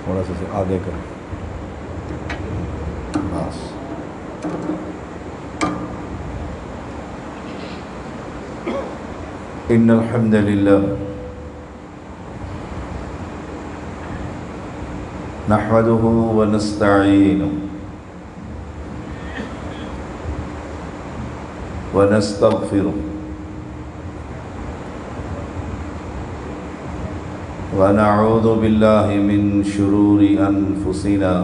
تھوڑا سا آگے کریں بس. ان الحمد للہ نحمده ونستعینه ونستغفره ونعوذ باللہ من شرور انفسنا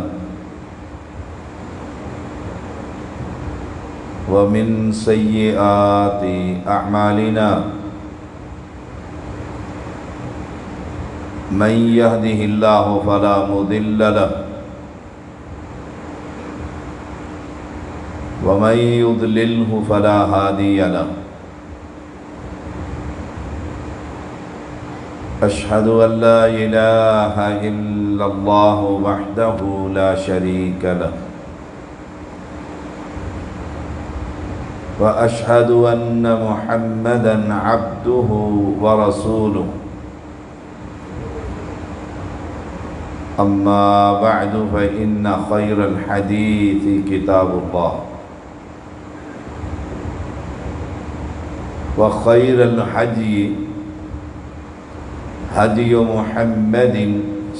ومن سیئات اعمالنا من يهده الله فلا مضل له ومن يضلله فلا هادي له أشهد أن لا إله إلا الله وحده لا شريك له وأشهد أن محمدا عبده ورسوله أما بعد فإن خير الحديث كتاب الله وخير الهدي هدي محمد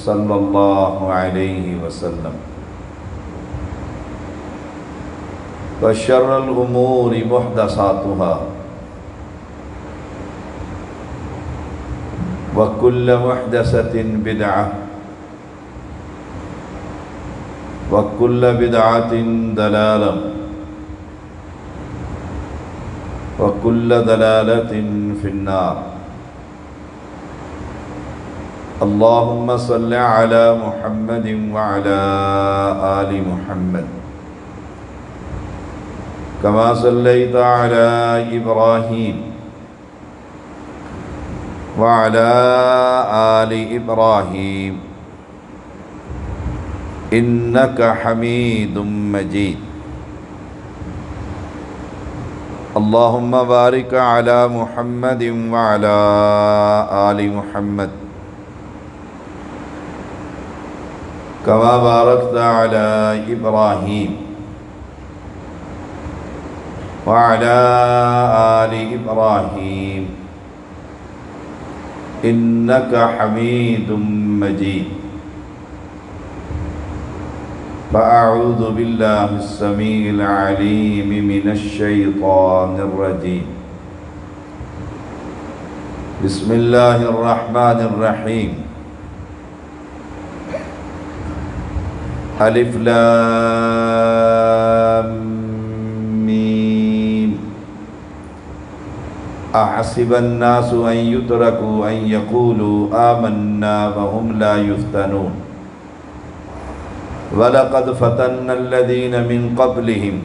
صلى الله عليه وسلم وشر الأمور محدثاتها وكل محدثة بدعة وكل بدعة ضلالة وكل ضلالة في النار. اللهم صل على محمد وعلى آل محمد كما صليت على إبراهيم وعلى آل إبراهيم إنك حميد مجيد. اللهم بارك على محمد وعلى آل محمد كما باركت على إبراهيم وعلى آل إبراهيم إنك حميد مجيد. فأعوذ بالله السميع العليم من الشيطان الرجيم. بسم الله الرحمن الرحيم. ألف لام ميم. أحسب الناس أن يتركوا أن يقولوا آمنا وهم لا يفتنون وَلَقَدْ فَتَنَّا الَّذِينَ مِنْ قَبْلِهِمْ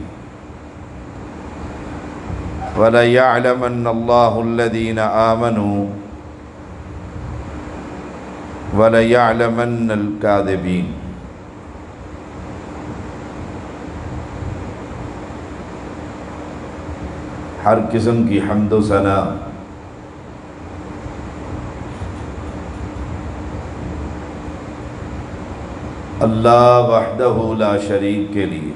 وَلَيَعْلَمَنَّ اللَّهُ الَّذِينَ آمَنُوا وَلَيَعْلَمَنَّ الْكَاذِبِينَ. ہر قسم کی حمد و ثنا اللہ وحدہ لا شریک کے لیے،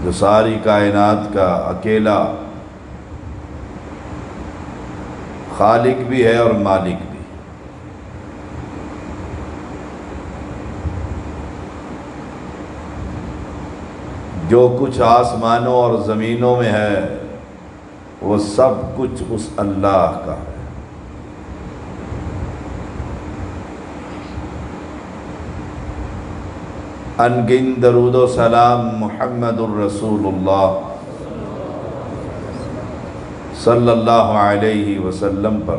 جو ساری کائنات کا اکیلا خالق بھی ہے اور مالک بھی. جو کچھ آسمانوں اور زمینوں میں ہے وہ سب کچھ اس اللہ کا ہے. انگن درود و سلام محمد الرسول اللہ صلی اللہ علیہ وسلم پر،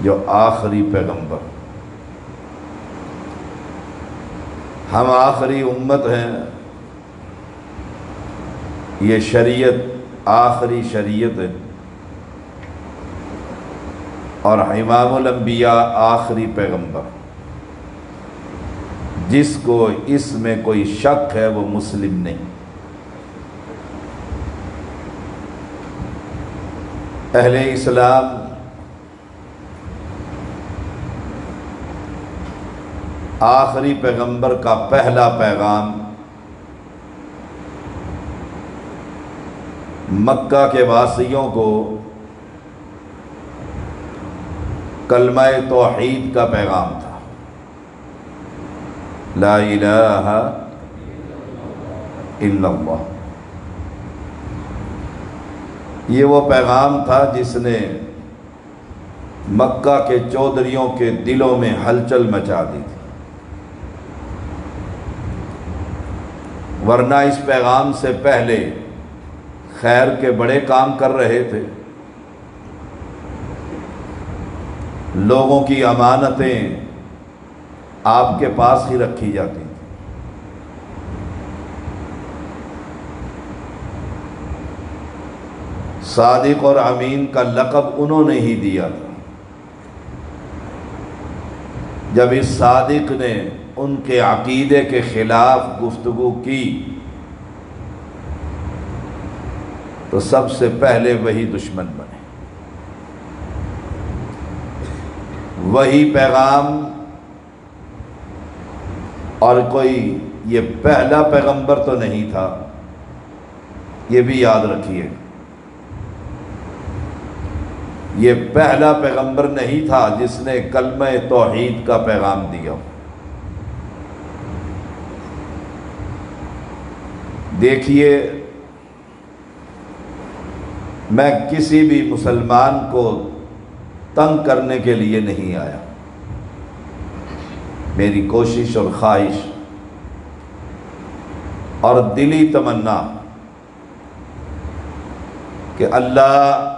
جو آخری پیغمبر. ہم آخری امت ہیں. یہ شریعت آخری شریعت ہے اور امام الانبیاء آخری پیغمبر. جس کو اس میں کوئی شک ہے وہ مسلم نہیں. اہل اسلام آخری پیغمبر کا پہلا پیغام مکہ کے واسیوں کو کلمہ توحید کا پیغام تھا، لا الہ الا اللہ۔ یہ وہ پیغام تھا جس نے مکہ کے چودھریوں کے دلوں میں ہلچل مچا دی تھی، ورنہ اس پیغام سے پہلے خیر کے بڑے کام کر رہے تھے، لوگوں کی امانتیں آپ کے پاس ہی رکھی جاتی تھیں۔ صادق اور امین کا لقب انہوں نے ہی دیا تھا۔ جب اس صادق نے ان کے عقیدے کے خلاف گفتگو کی تو سب سے پہلے وہی دشمن بنے۔ وہی پیغام، اور کوئی یہ پہلا پیغمبر تو نہیں تھا، یہ بھی یاد رکھیے، یہ پہلا پیغمبر نہیں تھا جس نے کلمہ توحید کا پیغام دیا۔ دیکھیے، میں کسی بھی مسلمان کو تنگ کرنے کے لیے نہیں آیا۔ میری کوشش اور خواہش اور دلی تمنا کہ اللہ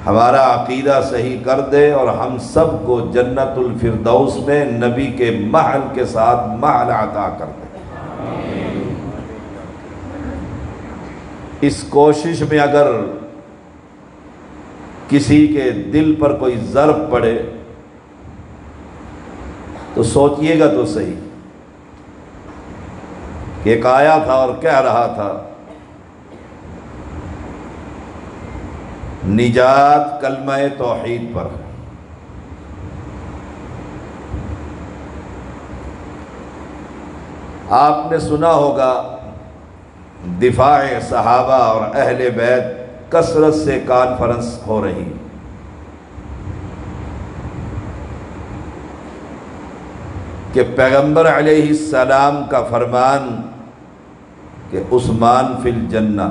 ہمارا عقیدہ صحیح کر دے اور ہم سب کو جنت الفردوس میں نبی کے محل کے ساتھ محل عطا کر دے۔ اس کوشش میں اگر کسی کے دل پر کوئی ضرب پڑے تو سوچئے گا تو صحیح کہ ایک آیا تھا اور کہہ رہا تھا نجات کلمہ توحید پر۔ آپ نے سنا ہوگا دفاع صحابہ اور اہل بیت کثرت سے کانفرنس ہو رہی، کہ پیغمبر علیہ السلام کا فرمان کہ عثمان فی الجنہ،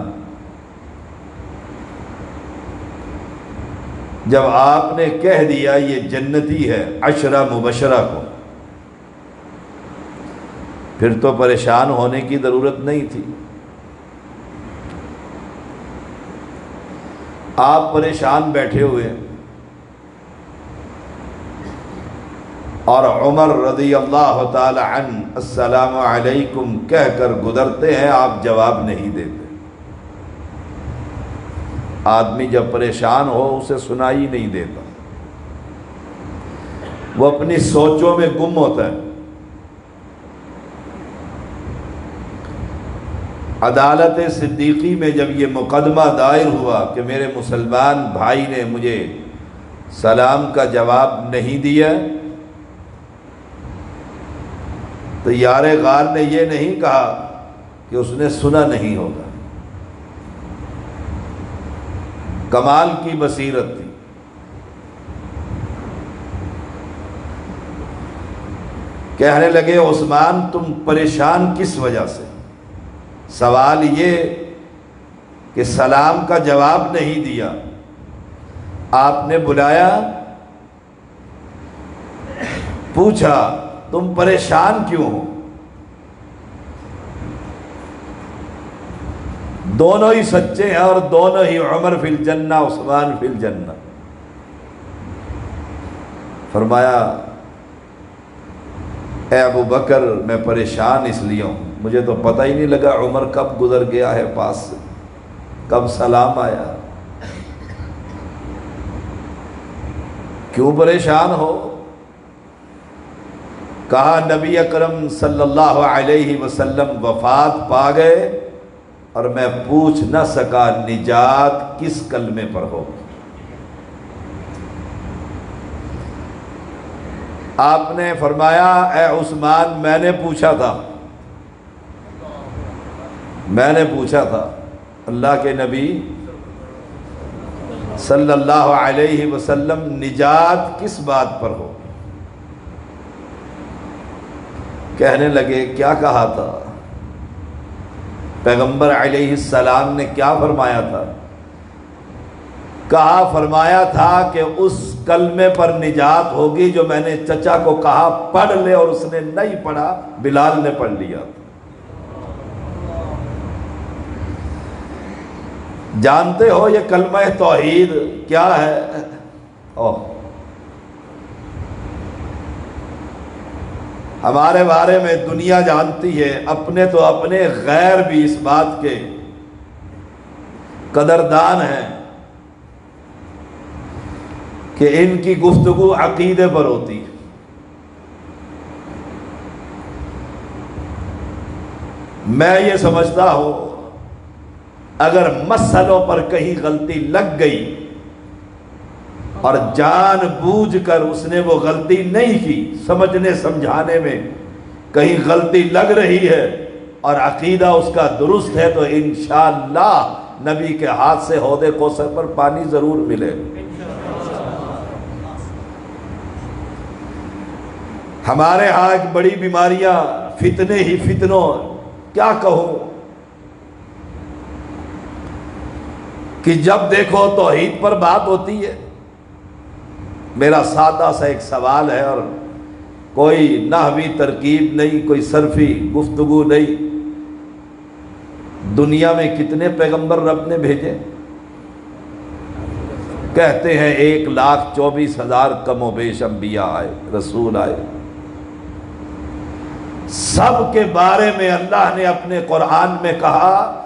جب آپ نے کہہ دیا یہ جنتی ہے عشرہ مبشرہ کو، پھر تو پریشان ہونے کی ضرورت نہیں تھی۔ آپ پریشان بیٹھے ہوئے اور عمر رضی اللہ تعالی عنہ السلام علیکم کہہ کر گزرتے ہیں، آپ جواب نہیں دیتے۔ آدمی جب پریشان ہو اسے سنائی نہیں دیتا، وہ اپنی سوچوں میں گم ہوتا ہے۔ عدالت صدیقی میں جب یہ مقدمہ دائر ہوا کہ میرے مسلمان بھائی نے مجھے سلام کا جواب نہیں دیا، تو یار غار نے یہ نہیں کہا کہ اس نے سنا نہیں ہوگا، کمال کی بصیرت تھی۔ کہنے لگے عثمان تم پریشان کس وجہ سے؟ سوال یہ کہ سلام کا جواب نہیں دیا، آپ نے بلایا، پوچھا تم پریشان کیوں ہو؟ دونوں ہی سچے ہیں اور دونوں ہی عمر فی الجنہ عثمان فی الجنہ۔ فرمایا اے ابو بکر میں پریشان اس لیے ہوں، مجھے تو پتہ ہی نہیں لگا عمر کب گزر گیا ہے پاس سے، کب سلام آیا۔ کیوں پریشان ہو؟ کہا نبی اکرم صلی اللہ علیہ وسلم وفات پا گئے اور میں پوچھ نہ سکا نجات کس کلمے پر ہو۔ آپ نے فرمایا اے عثمان میں نے پوچھا تھا اللہ کے نبی صلی اللہ علیہ وسلم نجات کس بات پر ہو؟ کہنے لگے کیا کہا تھا پیغمبر علیہ السلام نے؟ کیا فرمایا تھا؟ فرمایا تھا کہ اس کلمے پر نجات ہوگی جو میں نے چچا کو کہا پڑھ لے، اور اس نے نہیں پڑھا، بلال نے پڑھ لیا۔ جانتے ہو یہ کلمہ توحید کیا ہے؟ ہمارے بارے میں دنیا جانتی ہے، اپنے تو اپنے، غیر بھی اس بات کے قدردان ہیں کہ ان کی گفتگو عقیدے پر ہوتی ہے۔ میں یہ سمجھتا ہوں اگر مسئلوں پر کہیں غلطی لگ گئی اور جان بوجھ کر اس نے وہ غلطی نہیں کی، سمجھنے سمجھانے میں کہیں غلطی لگ رہی ہے اور عقیدہ اس کا درست ہے، تو انشاءاللہ نبی کے ہاتھ سے حوض کوثر پر پانی ضرور ملے۔ ہمارے ہاں ایک بڑی بیماریاں، فتنے ہی فتنوں، کیا کہوں کہ جب دیکھو توحید پر بات ہوتی ہے۔ میرا سادہ سا ایک سوال ہے، اور کوئی نحوی ترکیب نہیں، کوئی صرفی گفتگو نہیں۔ دنیا میں کتنے پیغمبر رب نے بھیجے؟ کہتے ہیں 1,24,000 کم و بیش انبیاء آئے، رسول آئے۔ سب کے بارے میں اللہ نے اپنے قرآن میں کہا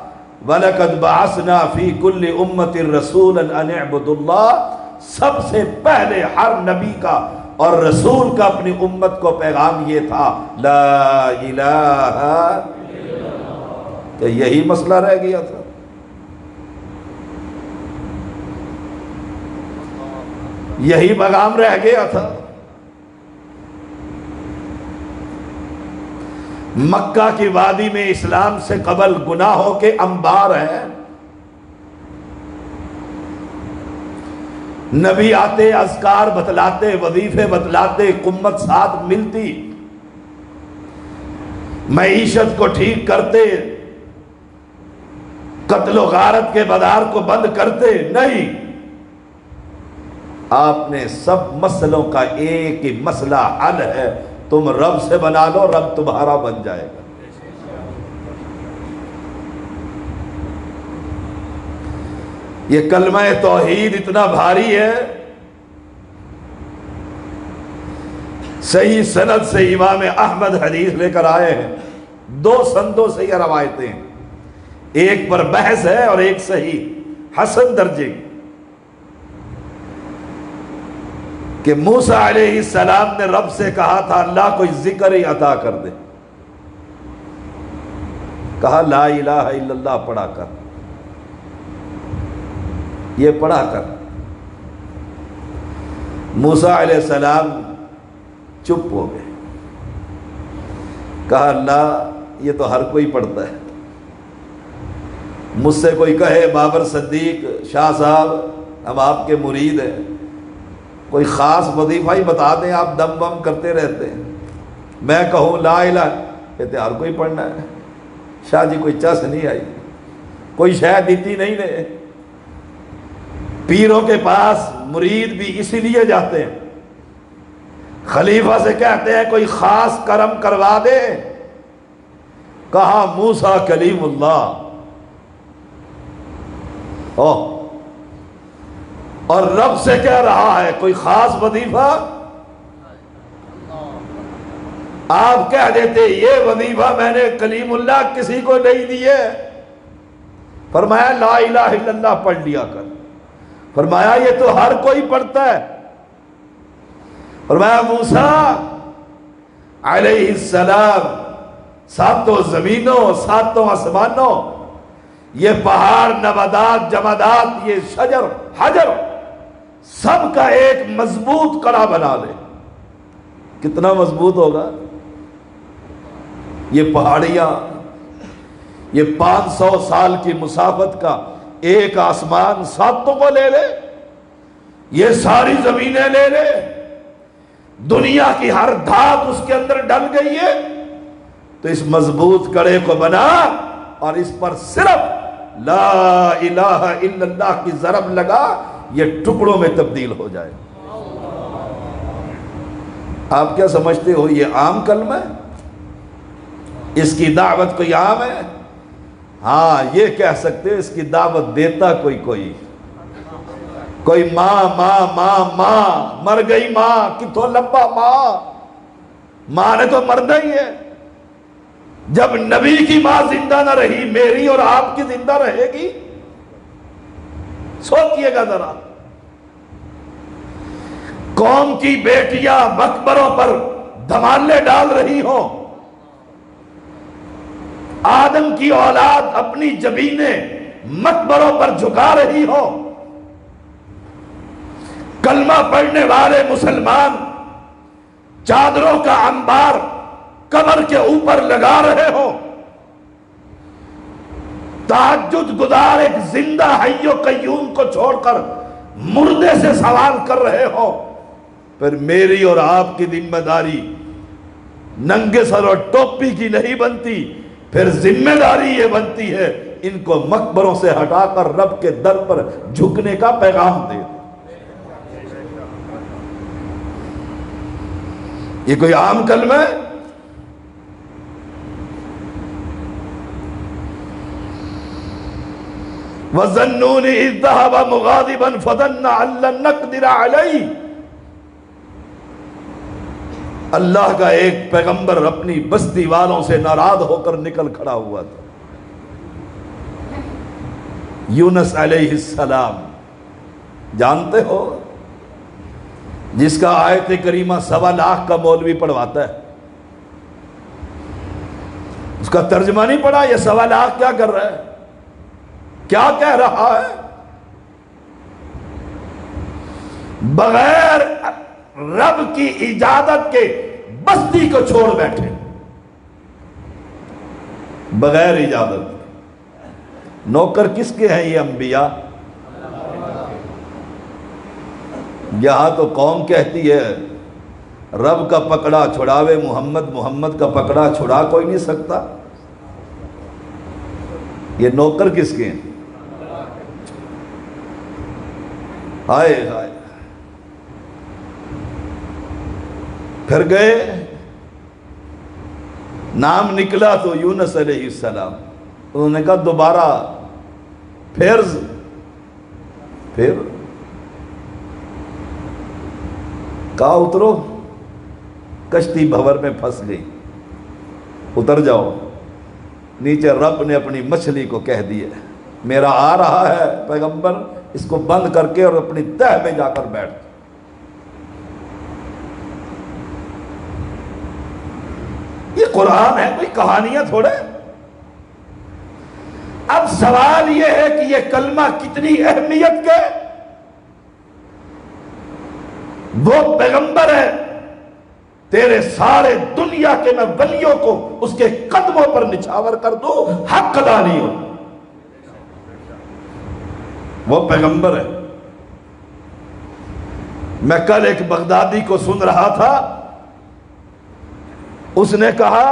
وَلَقَدْ بَعَثْنَا فِي كُلِّ أُمَّةٍ رَسُولًا أَنِ اعْبُدُوا اللَّهَ۔ سب سے پہلے ہر نبی کا اور رسول کا اپنی امت کو پیغام یہ تھا لا الہ کہ یہی مسئلہ رہ گیا تھا۔ یہی پیغام رہ گیا تھا۔ مکہ کی وادی میں اسلام سے قبل گناہوں کے انبار ہیں۔ نبی آتے، اذکار بتلاتے، وظیفے بتلاتے، امت ساتھ ملتی، معیشت کو ٹھیک کرتے، قتل و غارت کے بازار کو بند کرتے، نہیں، آپ نے سب مسئلوں کا ایک ہی مسئلہ حل ہے، تم رب سے بنا لو، رب تمہارا بن جائے گا۔ یہ کلمہ توحید اتنا بھاری ہے، صحیح سند سے امام احمد حدیث لے کر آئے ہیں، 2 سندوں سے یہ روایتیں ہیں، ایک پر بحث ہے اور ایک صحیح حسن درجے کی، کہ موسیٰ علیہ السلام نے رب سے کہا تھا اللہ کوئی ذکر ہی عطا کر دے، کہا لا الہ الا اللہ پڑھا کر، یہ پڑھا کر۔ موسیٰ علیہ السلام چپ ہو گئے، کہا اللہ یہ تو ہر کوئی پڑھتا ہے، مجھ سے کوئی کہے بابر صدیق شاہ صاحب ہم آپ کے مرید ہیں، کوئی خاص وظیفہ ہی بتا دیں، آپ دم بم کرتے رہتے ہیں، میں کہوں لا الہ، کہتے ہر کوئی پڑھنا ہے، شاہ جی کوئی چس نہیں آئی، کوئی شاید دیتی نہیں نے۔ پیروں کے پاس مرید بھی اسی لیے جاتے ہیں، خلیفہ سے کہتے ہیں کوئی خاص کرم کروا دے، کہا موسیٰ کلیم اللہ، اور رب سے کہہ رہا ہے کوئی خاص وظیفہ، آپ کہہ دیتے یہ وظیفہ میں نے کلیم اللہ کسی کو نہیں دیے، فرمایا لا الہ الا اللہ پڑھ لیا کر، فرمایا یہ تو ہر کوئی پڑھتا ہے، فرمایا موسیٰ علیہ السلام 7 زمینوں 7 آسمانوں یہ پہاڑ، نباتات، جمادات، یہ شجر، حجر، سب کا ایک مضبوط کڑا بنا لے، کتنا مضبوط ہوگا؟ یہ پہاڑیاں، یہ 500 سال کی مسافت کا ایک آسمان ساتوں کو لے لے، یہ ساری زمینیں لے لے، دنیا کی ہر دھات اس کے اندر ڈل گئی ہے، تو اس مضبوط کڑے کو بنا اور اس پر صرف لا الہ الا اللہ کی ضرب لگا، یہ ٹکڑوں میں تبدیل ہو جائے۔ آپ کیا سمجھتے ہو یہ عام کلمہ ہے؟ اس کی دعوت کوئی عام ہے؟ ہاں یہ کہہ سکتے ہو اس کی دعوت دیتا کوئی ماں ماں ماں ماں مر گئی، ماں کتوں لمبا، ماں نے تو مرنا ہی ہے۔ جب نبی کی ماں زندہ نہ رہی، میری اور آپ کی زندہ رہے گی؟ سوچئے گا ذرا، قوم کی بیٹیاں مقبروں پر دھمالے ڈال رہی ہوں، آدم کی اولاد اپنی جبینیں مقبروں پر جھکا رہی ہوں، کلمہ پڑھنے والے مسلمان چادروں کا انبار قبر کے اوپر لگا رہے ہوں، تہجد گزار ایک زندہ حی و قیوم کو چھوڑ کر مردے سے سوال کر رہے ہوں، پھر میری اور آپ کی ذمہ داری ننگے سر اور ٹوپی کی نہیں بنتی، پھر ذمہ داری یہ بنتی ہے ان کو مقبروں سے ہٹا کر رب کے در پر جھکنے کا پیغام دے۔ یہ کوئی عام کلمہ ہے؟ وَظَنُّونِ إِذْ ذَهَبَ مُغَاضِبًا فَظَنَّ أَن لَّن نَّقْدِرَ عَلَيْهِ۔ اللہ کا ایک پیغمبر اپنی بستی والوں سے ناراض ہو کر نکل کھڑا ہوا تھا، یونس علیہ السلام، جانتے ہو جس کا آیت کریمہ 1.25 لاکھ کا مولوی پڑھواتا ہے، اس کا ترجمہ نہیں پڑھا، یہ 1.25 لاکھ کیا کر رہا ہے، کیا کہہ رہا ہے؟ بغیر رب کی اجازت کے بستی کو چھوڑ بیٹھے، بغیر اجازت۔ نوکر کس کے ہیں یہ انبیاء؟ یہاں تو قوم کہتی ہے رب کا پکڑا چھڑاوے محمد، محمد کا پکڑا چھڑا کوئی نہیں سکتا، یہ نوکر کس کے ہیں؟ ہائے ہائے۔ پھر گئے، نام نکلا تو یونس علیہ السلام، انہوں نے کہا دوبارہ پھر کہا اترو، کشتی بھور میں پھنس گئی، اتر جاؤ نیچے۔ رب نے اپنی مچھلی کو کہہ دیا میرا آ رہا ہے پیغمبر، اس کو بند کر کے اور اپنی تہ میں جا کر بیٹھ۔ یہ قرآن ہے، کوئی کہانیاں تھوڑے۔ اب سوال یہ ہے کہ یہ کلمہ کتنی اہمیت کے، وہ پیغمبر ہے، تیرے سارے دنیا کے میں ولیوں کو اس کے قدموں پر نچھاور کر دو، حق ادا نہیں ہو، وہ پیغمبر ہے۔ میں کل ایک بغدادی کو سن رہا تھا، اس نے کہا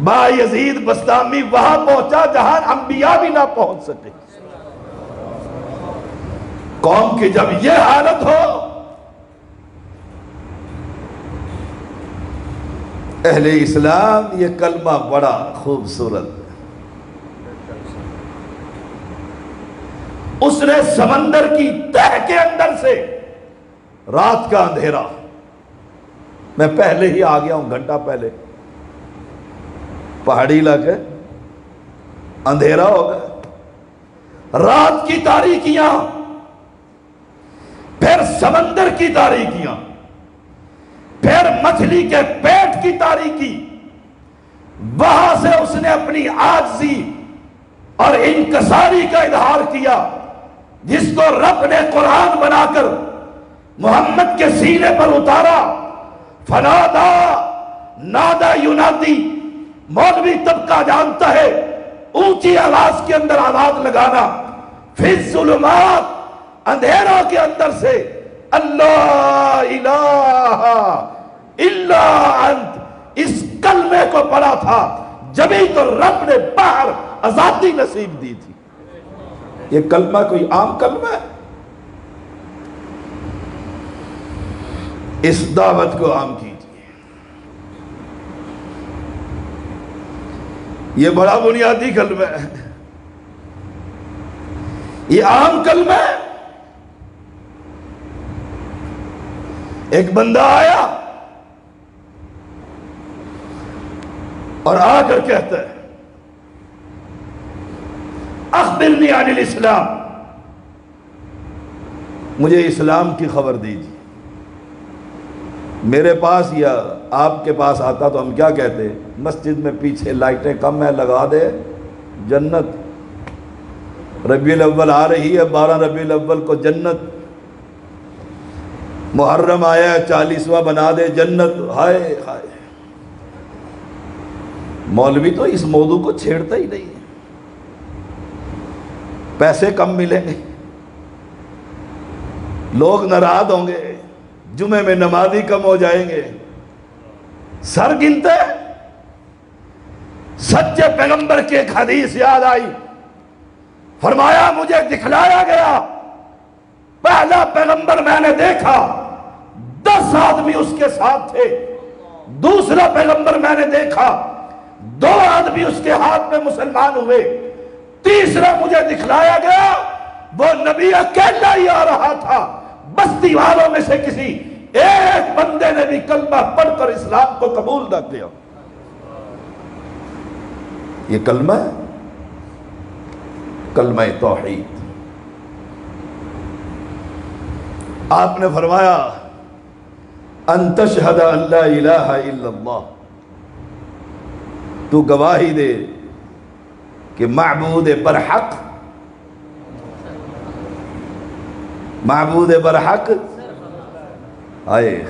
با یزید بسطامی وہاں پہنچا جہاں انبیاء بھی نہ پہنچ سکے۔ قوم کی جب یہ حالت ہو، اہل اسلام یہ کلمہ بڑا خوبصورت ہے۔ اس نے سمندر کی تہ کے اندر سے رات کا اندھیرا، میں پہلے ہی آ گیا ہوں گھنٹہ پہلے، پہاڑی علاقے اندھیرا ہو گیا، رات کی تاریکیاں، پھر سمندر کی تاریکیاں، پھر مچھلی کے پیٹ کی تاریکی، وہاں سے اس نے اپنی عاجزی اور انکساری کا اظہار کیا، جس کو رب نے قرآن بنا کر محمد کے سینے پر اتارا۔ فنادا، نادا ینادی، مولوی طبقہ جانتا ہے اونچی آواز کے اندر آواز لگانا، فی الظلمات، اندھیروں کے اندر سے، اللہ الہ الا انت، اس کلمے کو پڑھا تھا، جبھی تو رب نے باہر آزادی نصیب دی تھی۔ یہ کلمہ کوئی عام کلمہ ہے؟ اس دعوت کو عام کیجیے۔ یہ بڑا بنیادی کلمہ ہے، یہ عام کلمہ ہے۔ ایک بندہ آیا اور آ کر کہتا ہے اخبرنی عن الاسلام، مجھے اسلام کی خبر دیجیے۔ میرے پاس یا آپ کے پاس آتا تو ہم کیا کہتے؟ مسجد میں پیچھے لائٹیں کم ہیں، لگا دے جنت، ربیع الاول آ رہی ہے، 12 ربیع الاول کو جنت، محرم آیا ہے 40واں بنا دے جنت، ہائے ہائے۔ مولوی تو اس موضوع کو چھیڑتا ہی نہیں ہے۔ پیسے کم ملیں گے، لوگ ناراض ہوں گے، جمعے میں نمازی کم ہو جائیں گے، سر گنتے۔ سچے پیغمبر کی ایک حدیث یاد آئی، فرمایا مجھے دکھلایا گیا پہلا پیغمبر میں نے دیکھا، 10 آدمی اس کے ساتھ تھے۔ دوسرا پیغمبر میں نے دیکھا، 2 آدمی اس کے ہاتھ میں مسلمان ہوئے۔ تیسرا مجھے دکھلایا گیا، وہ نبی اکیلا ہی آ رہا تھا، بستی والوں میں سے کسی ایک بندے نے بھی کلمہ پڑھ کر اسلام کو قبول نہ کیا۔ یہ کلمہ ہے، کلمہ توحید۔ آپ نے فرمایا ان تشہد ان لا الہ الا اللہ، تو گواہی دے کہ معبود برحق، معبود برحق، آئے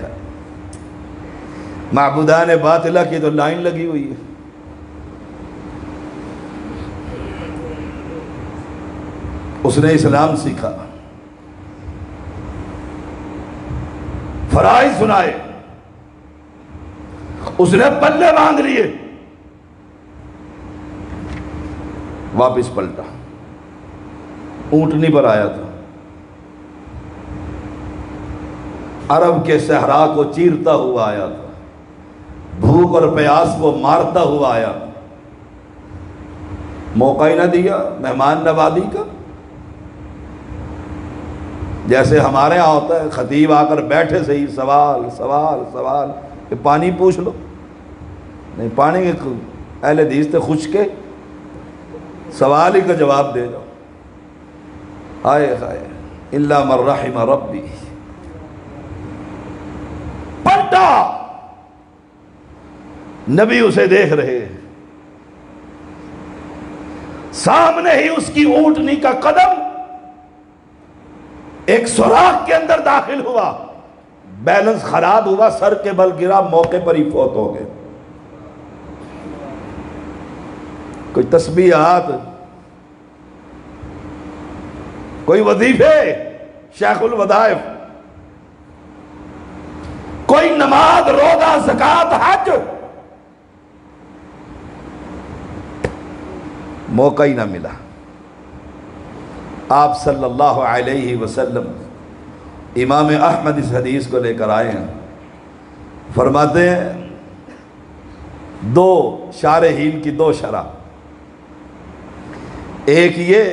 معبودان باطلہ کی تو لائن لگی ہوئی ہے۔ اس نے اسلام سیکھا، فرائض سنائے، اس نے پلے باندھ لیے، واپس پلٹا، اونٹنی پر آیا تھا، عرب کے صحرا کو چیرتا ہوا آیا تھا، بھوک اور پیاس کو مارتا ہوا آیا، موقع ہی نہ دیا مہمان نوازی کا۔ جیسے ہمارے ہاں ہوتا ہے، خطیب آ کر بیٹھے سے ہی سوال سوال سوال، کہ پانی پوچھ لو، نہیں پانی کے اہل حدیث تھے خشکے، سوال ہی کا جواب دے جاؤ۔ ہائے ہائے الا من رحم ربی، پلٹا، نبی اسے دیکھ رہے، سامنے ہی اس کی اونٹنی کا قدم ایک سوراخ کے اندر داخل ہوا، بیلنس خراب ہوا، سر کے بل گرا، موقع پر ہی فوت ہو گئے۔ کوئی تسبیحات، کوئی وظیفے، شیخ الوظائف، کوئی نماز، روزہ، زکوٰۃ، حج، موقع ہی نہ ملا۔ آپ صلی اللہ علیہ وسلم، امام احمد اس حدیث کو لے کر آئے ہیں، فرماتے ہیں 2 شارحین کی 2 شرح، ایک یہ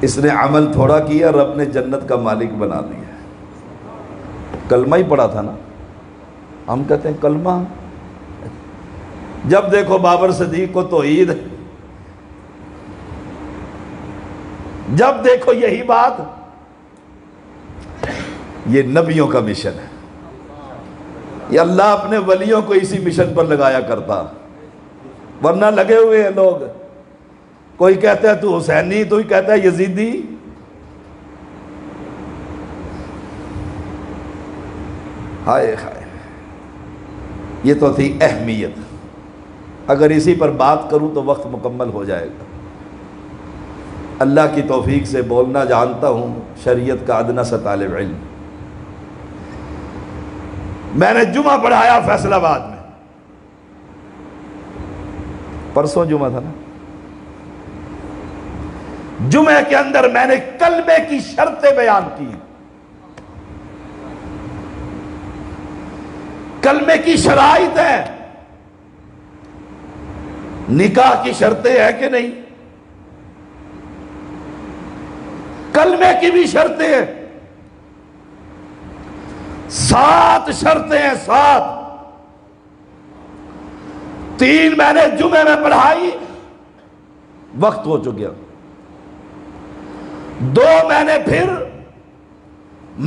اس نے عمل تھوڑا کیا، رب نے جنت کا مالک بنا دیا، کلمہ ہی پڑھا تھا نا۔ ہم کہتے ہیں کلمہ، جب دیکھو بابر صدیق کو توحید، جب دیکھو یہی بات، یہ نبیوں کا مشن ہے، یہ اللہ اپنے ولیوں کو اسی مشن پر لگایا کرتا۔ ورنہ لگے ہوئے ہیں لوگ، کوئی کہتا ہے تو حسینی، تو ہی کہتا ہے یزیدی۔ ہائے ہائے، یہ تو تھی اہمیت۔ اگر اسی پر بات کروں تو وقت مکمل ہو جائے گا۔ اللہ کی توفیق سے بولنا جانتا ہوں، شریعت کا ادنیٰ سا طالب علم۔ میں نے جمعہ پڑھایا فیصل آباد میں، پرسوں جمعہ تھا نا، جمعے کے اندر میں نے کلمے کی شرطیں بیان کی۔ کلمے کی شرائط ہیں، نکاح کی شرطیں ہیں کہ نہیں؟ کلمے کی بھی شرطیں ہیں، 7 شرطیں ہیں، 7۔ 3 میں نے جمعے میں پڑھائی، وقت ہو چکا۔ 2 میں نے پھر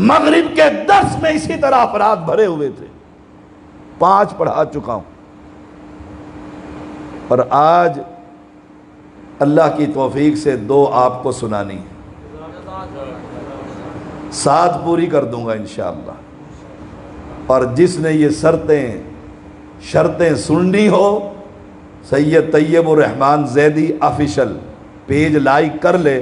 مغرب کے درس میں اسی طرح افراد بھرے ہوئے تھے، 5 پڑھا چکا ہوں۔ اور آج اللہ کی توفیق سے 2 آپ کو سنانی ہے، 7 پوری کر دوں گا انشاءاللہ۔ اور جس نے یہ شرطیں سننی ہو، سید طیب الرحمان زیدی آفیشل پیج لائک کر لے،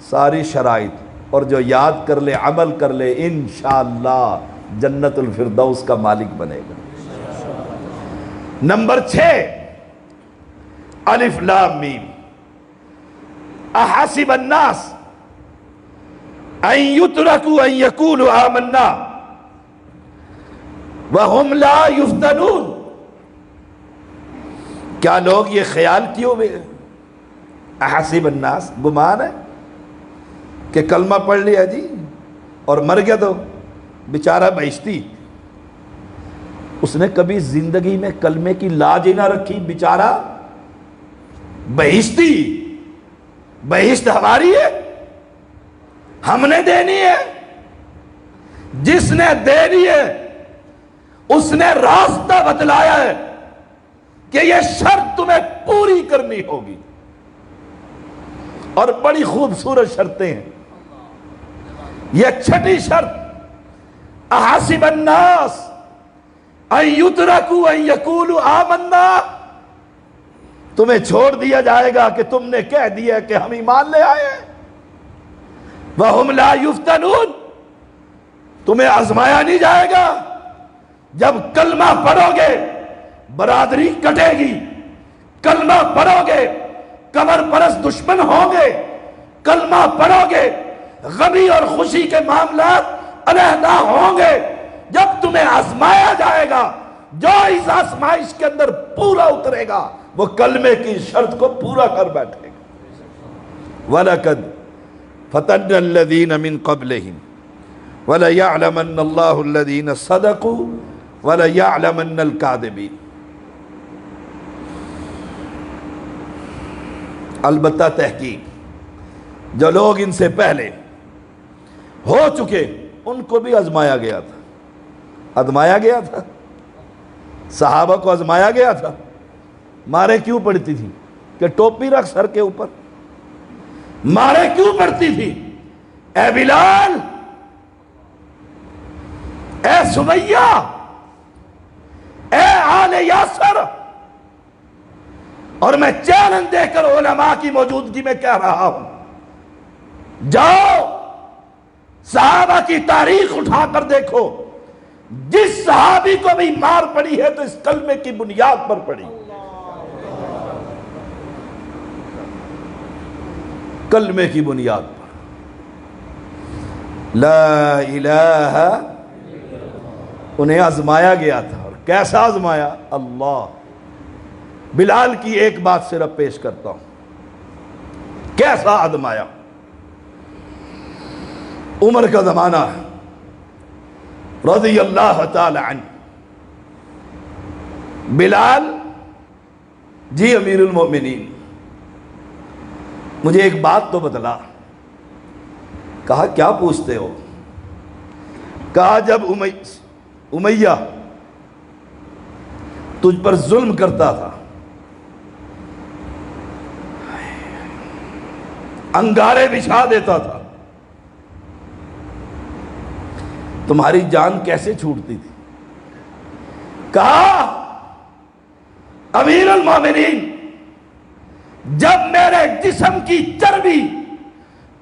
ساری شرائط، اور جو یاد کر لے، عمل کر لے، انشاءاللہ جنت الفردوس کا مالک بنے گا۔ نمبر 6، الف لام میم، احسب الناس ان یترکوا ان یقولوا آمنا وہم لا یفتنون۔ کیا لوگ یہ خیال کیے ہوئے ہیں، احسب الناس، گمان ہے کہ کلمہ پڑھ لیا جی اور مر گیا تو بیچارہ بہشتی، اس نے کبھی زندگی میں کلمے کی لاج ہی نہ رکھی، بیچارہ بہشتی۔ بہشت ہماری ہے، ہم نے دینی ہے، جس نے دینی ہے اس نے راستہ بتلایا ہے کہ یہ شرط تمہیں پوری کرنی ہوگی، اور بڑی خوبصورت شرطیں ہیں۔ یہ 6ٹھی شرط، احسب الناس ان یترکوا ان یقولوا آمنا، تمہیں چھوڑ دیا جائے گا کہ تم نے کہہ دیا کہ ہم ایمان لے آئے ہیں، وَهُمْ لَا يُفْتَنُونَ، تمہیں آزمایا نہیں جائے گا۔ جب کلمہ پڑھو گے برادری کٹے گی، کلمہ پڑھو گے قبر پرست دشمن ہوں گے، کلمہ پڑھو گے غمی اور خوشی کے معاملات علیحدہ ہوں گے۔ جب تمہیں آزمایا جائے گا، جو اس آزمائش کے اندر پورا اترے گا وہ کلمے کی شرط کو پورا کر بیٹھے گا۔ وَلَقَدْ فَتَنَّا الَّذِينَ مِن قَبْلِهِمْ وَلَيَعْلَمَنَّ اللَّهُ الَّذِينَ صَدَقُوا وَلَيَعْلَمَنَّ الْكَاذِبِينَ۔ البتہ تحقیق، جو لوگ ان سے پہلے ہو چکے ان کو بھی آزمایا گیا تھا۔ آزمایا گیا تھا، صحابہ کو آزمایا گیا تھا۔ مارے کیوں پڑتی تھی کہ ٹوپی رکھ سر کے اوپر؟ مارے کیوں پڑتی تھی؟ اے بلال، اے سمیہ، اے آل یاسر، اور میں چیلنج دے کر علماء کی موجودگی میں کہہ رہا ہوں، جاؤ صحابہ کی تاریخ اٹھا کر دیکھو، جس صحابی کو بھی مار پڑی ہے تو اس کلمے کی بنیاد پر پڑی، کلمے کی بنیاد پر، لا الہ۔ انہیں آزمایا گیا تھا، اور کیسا آزمایا؟ اللہ۔ بلال کی ایک بات صرف پیش کرتا ہوں، کیسا آزمایا۔ عمر کا زمانہ ہے رضی اللہ تعالی عنہ، بلال جی امیر المومنین مجھے ایک بات تو بتلا۔ کہا کیا پوچھتے ہو؟ کہا جب امیہ تجھ پر ظلم کرتا تھا انگارے بچھا دیتا تھا۔ تمہاری جان کیسے چھوٹتی تھی؟ کہا امیر المومنین، جب میرے جسم کی چربی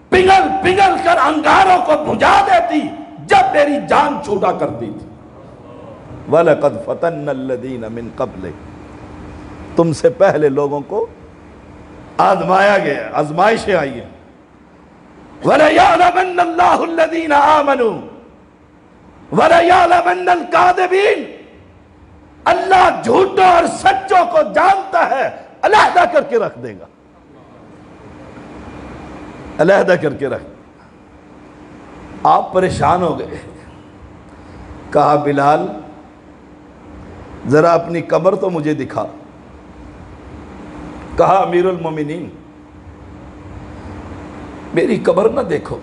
پگھل پگھل کر انگاروں کو بجھا دیتی، جب میری جان چھوٹا کرتی تھی۔ وَلَقَدْ فَتَنَّ الَّذِينَ مِن قَبْلِ، تم سے پہلے لوگوں کو آزمایا گیا، آزمائشیں آئی ہیں۔ وَلَيَعْلَمَنَّ اللَّهُ الَّذِينَ آمَنُوا وَلَيَعْلَمَنَّ الْكَاذِبِينَ، اللہ جھوٹوں اور سچوں کو جانتا ہے، علیحدہ کر کے رکھ دے گا، علیحدہ کر کے رکھ۔ آپ پریشان ہو گئے، کہا بلال ذرا اپنی قبر تو مجھے دکھا۔ کہا امیر المومنین میری قبر نہ دیکھو،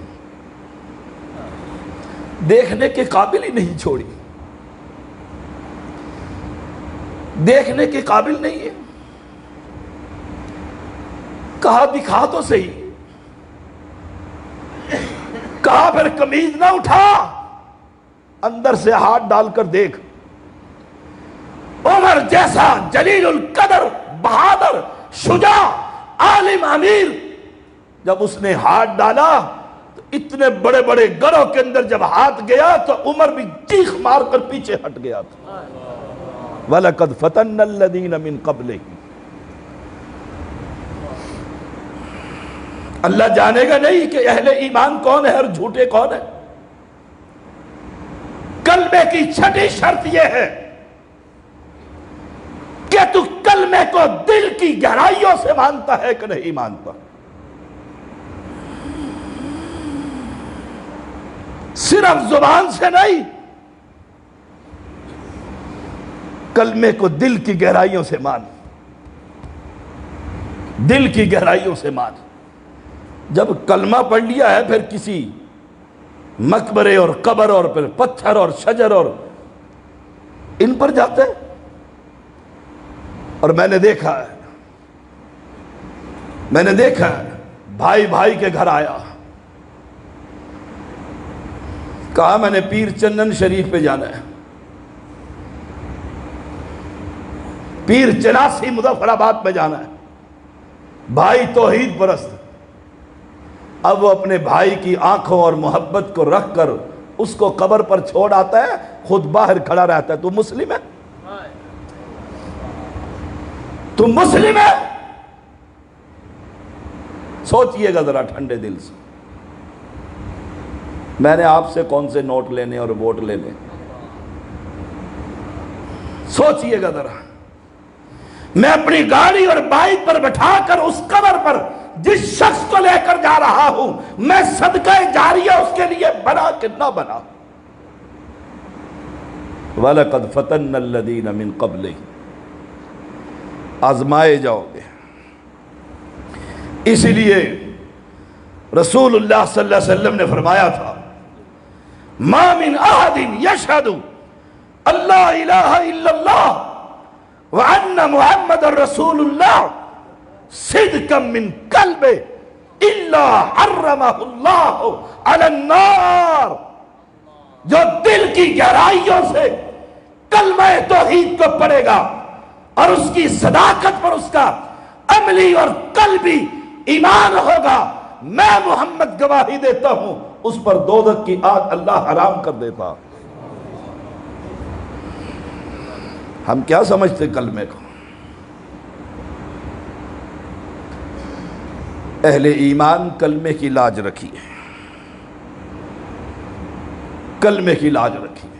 دیکھنے کے قابل ہی نہیں چھوڑی، دیکھنے کے قابل نہیں ہے۔ کہا دکھا تو صحیح۔ کہا پھر قمیض نہ اٹھا، اندر سے ہاتھ ڈال کر دیکھ۔ عمر جیسا جلیل القدر، بہادر، شجاع، عالم امیر، جب اس نے ہاتھ ڈالا تو اتنے بڑے بڑے گڑھوں کے اندر جب ہاتھ گیا تو عمر بھی چیخ مار کر پیچھے ہٹ گیا تھا۔ وَلَقَدْ فَتَنَّ الَّذِينَ مِن قَبْلِهِمْ، اللہ جانے گا نہیں کہ اہل ایمان کون ہے اور جھوٹے کون ہے۔ کلمے کی چھٹی شرط یہ ہے کہ تو کلمے کو دل کی گہرائیوں سے مانتا ہے کہ نہیں مانتا، صرف زبان سے نہیں، کلمے کو دل کی گہرائیوں سے مان، دل کی گہرائیوں سے مان۔ جب کلمہ پڑھ لیا ہے پھر کسی مقبرے اور قبر اور پھر پتھر اور شجر اور ان پر جاتے ہیں۔ اور میں نے دیکھا ہے بھائی بھائی کے گھر آیا، کہا میں نے پیر چنن شریف پہ جانا ہے، پیر چناسی مظفر آباد پہ جانا ہے، بھائی توحید پرست۔ اب وہ اپنے بھائی کی آنکھوں اور محبت کو رکھ کر اس کو قبر پر چھوڑ آتا ہے، خود باہر کھڑا رہتا ہے۔ تو مسلم ہے؟ تم مسلم ہے؟ سوچئے گا ذرا ٹھنڈے دل سے، میں نے آپ سے کون سے نوٹ لینے اور ووٹ لینے، سوچئے گا ذرا۔ میں اپنی گاڑی اور بائک پر بٹھا کر اس قبر پر جس شخص کو لے کر جا رہا ہوں، میں صدقہ جاریہ اس کے لیے بنا کہ نہ بنا۔ وَلَقَدْ فَتَنَّ الَّذِينَ مِن قَبْلِهِمْ، آزمائے جاؤ گے۔ اس لیے رسول اللہ صلی اللہ علیہ وسلم نے فرمایا تھا مَا مِنْ أَحَدٍ يَشْهَدُ اللَّهَ إِلَهَ إِلَّا اللَّهُ وَأَنَّ مُحَمَّدًا رَسُولُ اللَّهِ صِدْقًا مِّن قَلْبِهِ إِلَّا حَرَّمَهُ اللَّهُ عَلَى النَّارِ، جو دل کی گہرائیوں سے کلمہ توحید کو پڑھے گا اور اس کی صداقت پر اس کا عملی اور قلبی ایمان ہوگا، میں محمد گواہی دیتا ہوں اس پر دوزخ کی آگ اللہ حرام کر دیتا۔ ہم کیا سمجھتے کلمے کو؟ اہل ایمان کلمے کی لاج رکھی ہے، کلمے کی لاج رکھی ہے،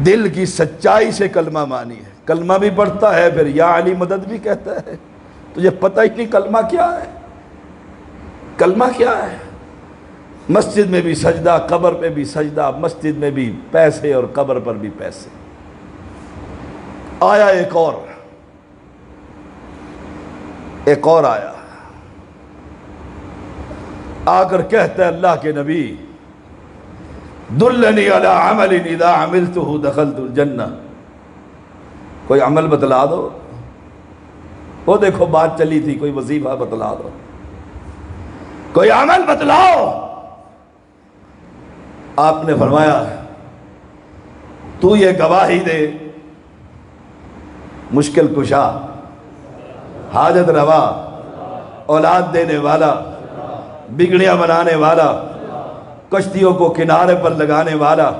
دل کی سچائی سے کلمہ مانی ہے۔ کلمہ بھی پڑھتا ہے پھر یا علی مدد بھی کہتا ہے، تجھے پتہ ہی نہیں کلمہ کیا ہے، کلمہ کیا ہے۔ مسجد میں بھی سجدہ، قبر پہ بھی سجدہ، مسجد میں بھی پیسے اور قبر پر بھی پیسے۔ آیا ایک اور آیا، آ کر کہتا ہے اللہ کے نبی دلنی علی عمل اذا عملته دخلت الجنہ، کوئی عمل بتلا دو وہ دیکھو بات چلی تھی، کوئی وظیفہ بتلا دو، کوئی عمل بتلاؤ۔ آپ نے فرمایا تو یہ گواہی دے، مشکل کشا، حاجت روا، اولاد دینے والا، بگڑیاں بنانے والا، کشتیوں کو کنارے پر لگانے والا،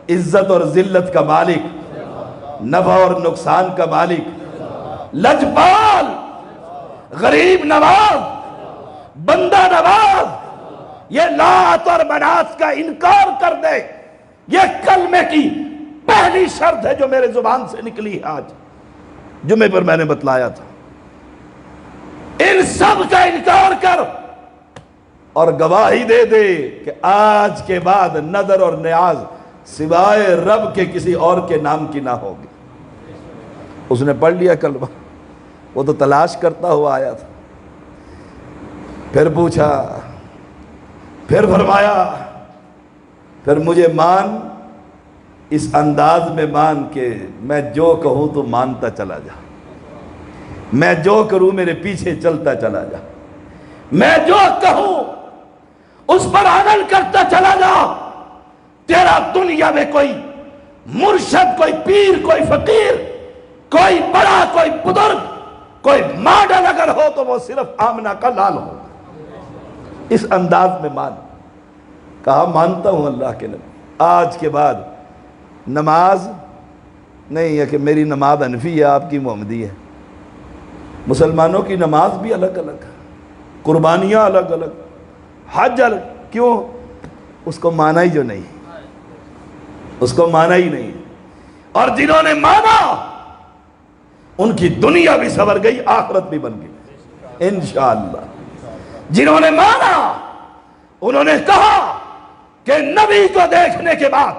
عزت اور ذلت کا مالک، نفع اور نقصان کا مالک، لجپال، غریب نواز، بندہ نواز، یہ لات اور منات کا انکار کر دے، یہ کلمے کی پہلی شرط ہے جو میرے زبان سے نکلی ہے آج جمعے پر میں نے بتلایا تھا۔ ان سب کا انکار کر اور گواہی دے دے کہ آج کے بعد نظر اور نیاز سوائے رب کے کسی اور کے نام کی نہ ہوگی۔ اس نے پڑھ لیا کلمہ، وہ تو تلاش کرتا ہوا آیا تھا۔ پھر پوچھا، پھر فرمایا، پھر مجھے مان، اس انداز میں مان کہ میں جو کہوں تو مانتا چلا جا، میں جو کروں میرے پیچھے چلتا چلا جا، میں جو کہوں اس پر عمل کرتا چلا جا۔ تیرا دنیا میں کوئی مرشد، کوئی پیر، کوئی فقیر، کوئی بڑا، کوئی بزرگ، کوئی ماڈل اگر ہو تو وہ صرف آمنہ کا لال ہو۔ اس انداز میں مان۔ کہا مانتا ہوں اللہ کے نبی، آج کے بعد نماز نہیں ہے کہ میری نماز حنفی ہے، آپ کی محمدی ہے۔ مسلمانوں کی نماز بھی الگ الگ، قربانیاں الگ الگ، حج الگ، کیوں؟ اس کو مانا ہی جو نہیں، اس کو مانا ہی نہیں۔ اور جنہوں نے مانا ان کی دنیا بھی سنور گئی، آخرت بھی بن گئی انشاءاللہ۔ جنہوں نے مانا انہوں نے کہا کہ نبی کو دیکھنے کے بعد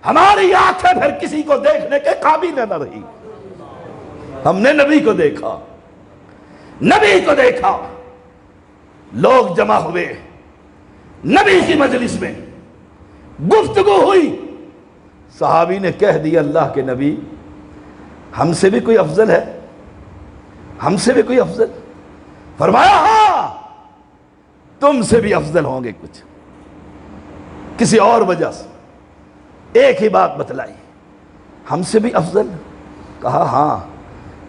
ہماری آنکھیں پھر کسی کو دیکھنے کے قابل نہ رہی۔ ہم نے نبی کو دیکھا، نبی کو دیکھا، لوگ جمع ہوئے، نبی کی مجلس میں گفتگو ہوئی، صحابی نے کہہ دیا اللہ کے نبی ہم سے بھی کوئی افضل ہے، ہم سے بھی کوئی افضل؟ فرمایا ہاں تم سے بھی افضل ہوں گے کچھ، کسی اور وجہ سے۔ ایک ہی بات بتلائی، ہم سے بھی افضل؟ کہا ہاں،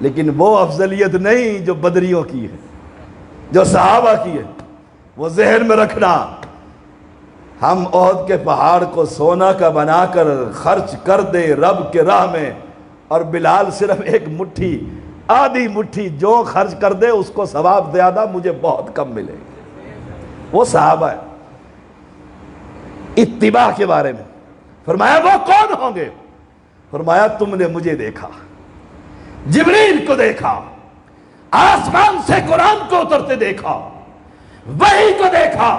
لیکن وہ افضلیت نہیں جو بدریوں کی ہے، جو صحابہ کی ہے۔ وہ ذہن میں رکھنا، ہم احد کے پہاڑ کو سونا کا بنا کر خرچ کر دے رب کے راہ میں، اور بلال صرف ایک مٹھی، آدھی مٹھی جو خرچ کر دے اس کو ثواب زیادہ، مجھے بہت کم ملے گا۔ وہ صحابہ ہے۔ اتباع کے بارے میں فرمایا وہ کون ہوں گے؟ فرمایا تم نے مجھے دیکھا، جبریل کو دیکھا، آسمان سے قرآن کو اترتے دیکھا، وحی کو دیکھا،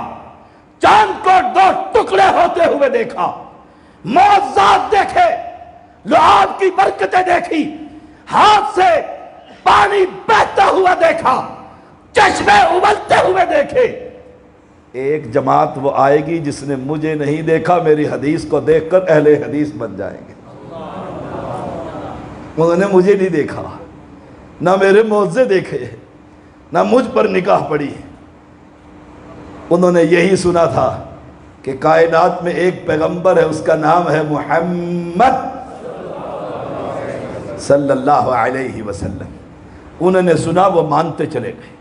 چاند کو دو ٹکڑے ہوتے ہوئے دیکھا، معجزات دیکھے، لعاب کی برکتیں دیکھی، ہاتھ سے پانی بہتا ہوا دیکھا، چشمے ابلتے ہوئے دیکھے۔ ایک جماعت وہ آئے گی جس نے مجھے نہیں دیکھا، میری حدیث کو دیکھ کر اہل حدیث بن جائیں گے۔ انہوں نے مجھے نہیں دیکھا، نہ میرے معجزے دیکھے، نہ مجھ پر نگاہ پڑی، انہوں نے یہی سنا تھا کہ کائنات میں ایک پیغمبر ہے، اس کا نام ہے محمد صلی اللہ علیہ وسلم۔ انہوں نے سنا، وہ مانتے چلے گئے۔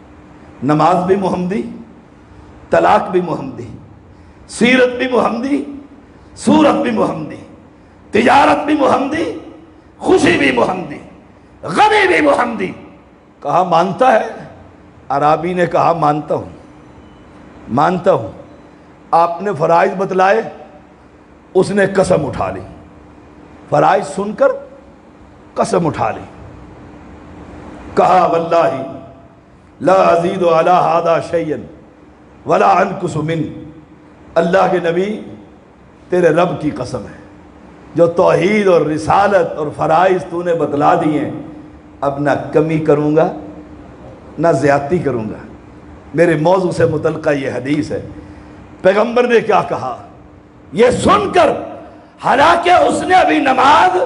نماز بھی محمدی، طلاق بھی محمدی، سیرت بھی محمدی، صورت بھی محمدی، تجارت بھی محمدی، خوشی بھی محمدی، غمی بھی محمدی۔ کہا مانتا ہے؟ عرابی نے کہا مانتا ہوں، مانتا ہوں۔ آپ نے فرائض بتلائے، اس نے قسم اٹھا لی، فرائض سن کر قسم اٹھا لی۔ کہا واللہ لا ازید علی ھذا شیئا ولا انقص من۔ اللہ کے نبی تیرے رب کی قسم ہے، جو توحید اور رسالت اور فرائض تو نے بتلا دیے، اب نہ کمی کروں گا نہ زیادتی کروں گا۔ میرے موضوع سے متعلقہ یہ حدیث ہے۔ پیغمبر نے کیا کہا یہ سن کر، حالانکہ اس نے ابھی نماز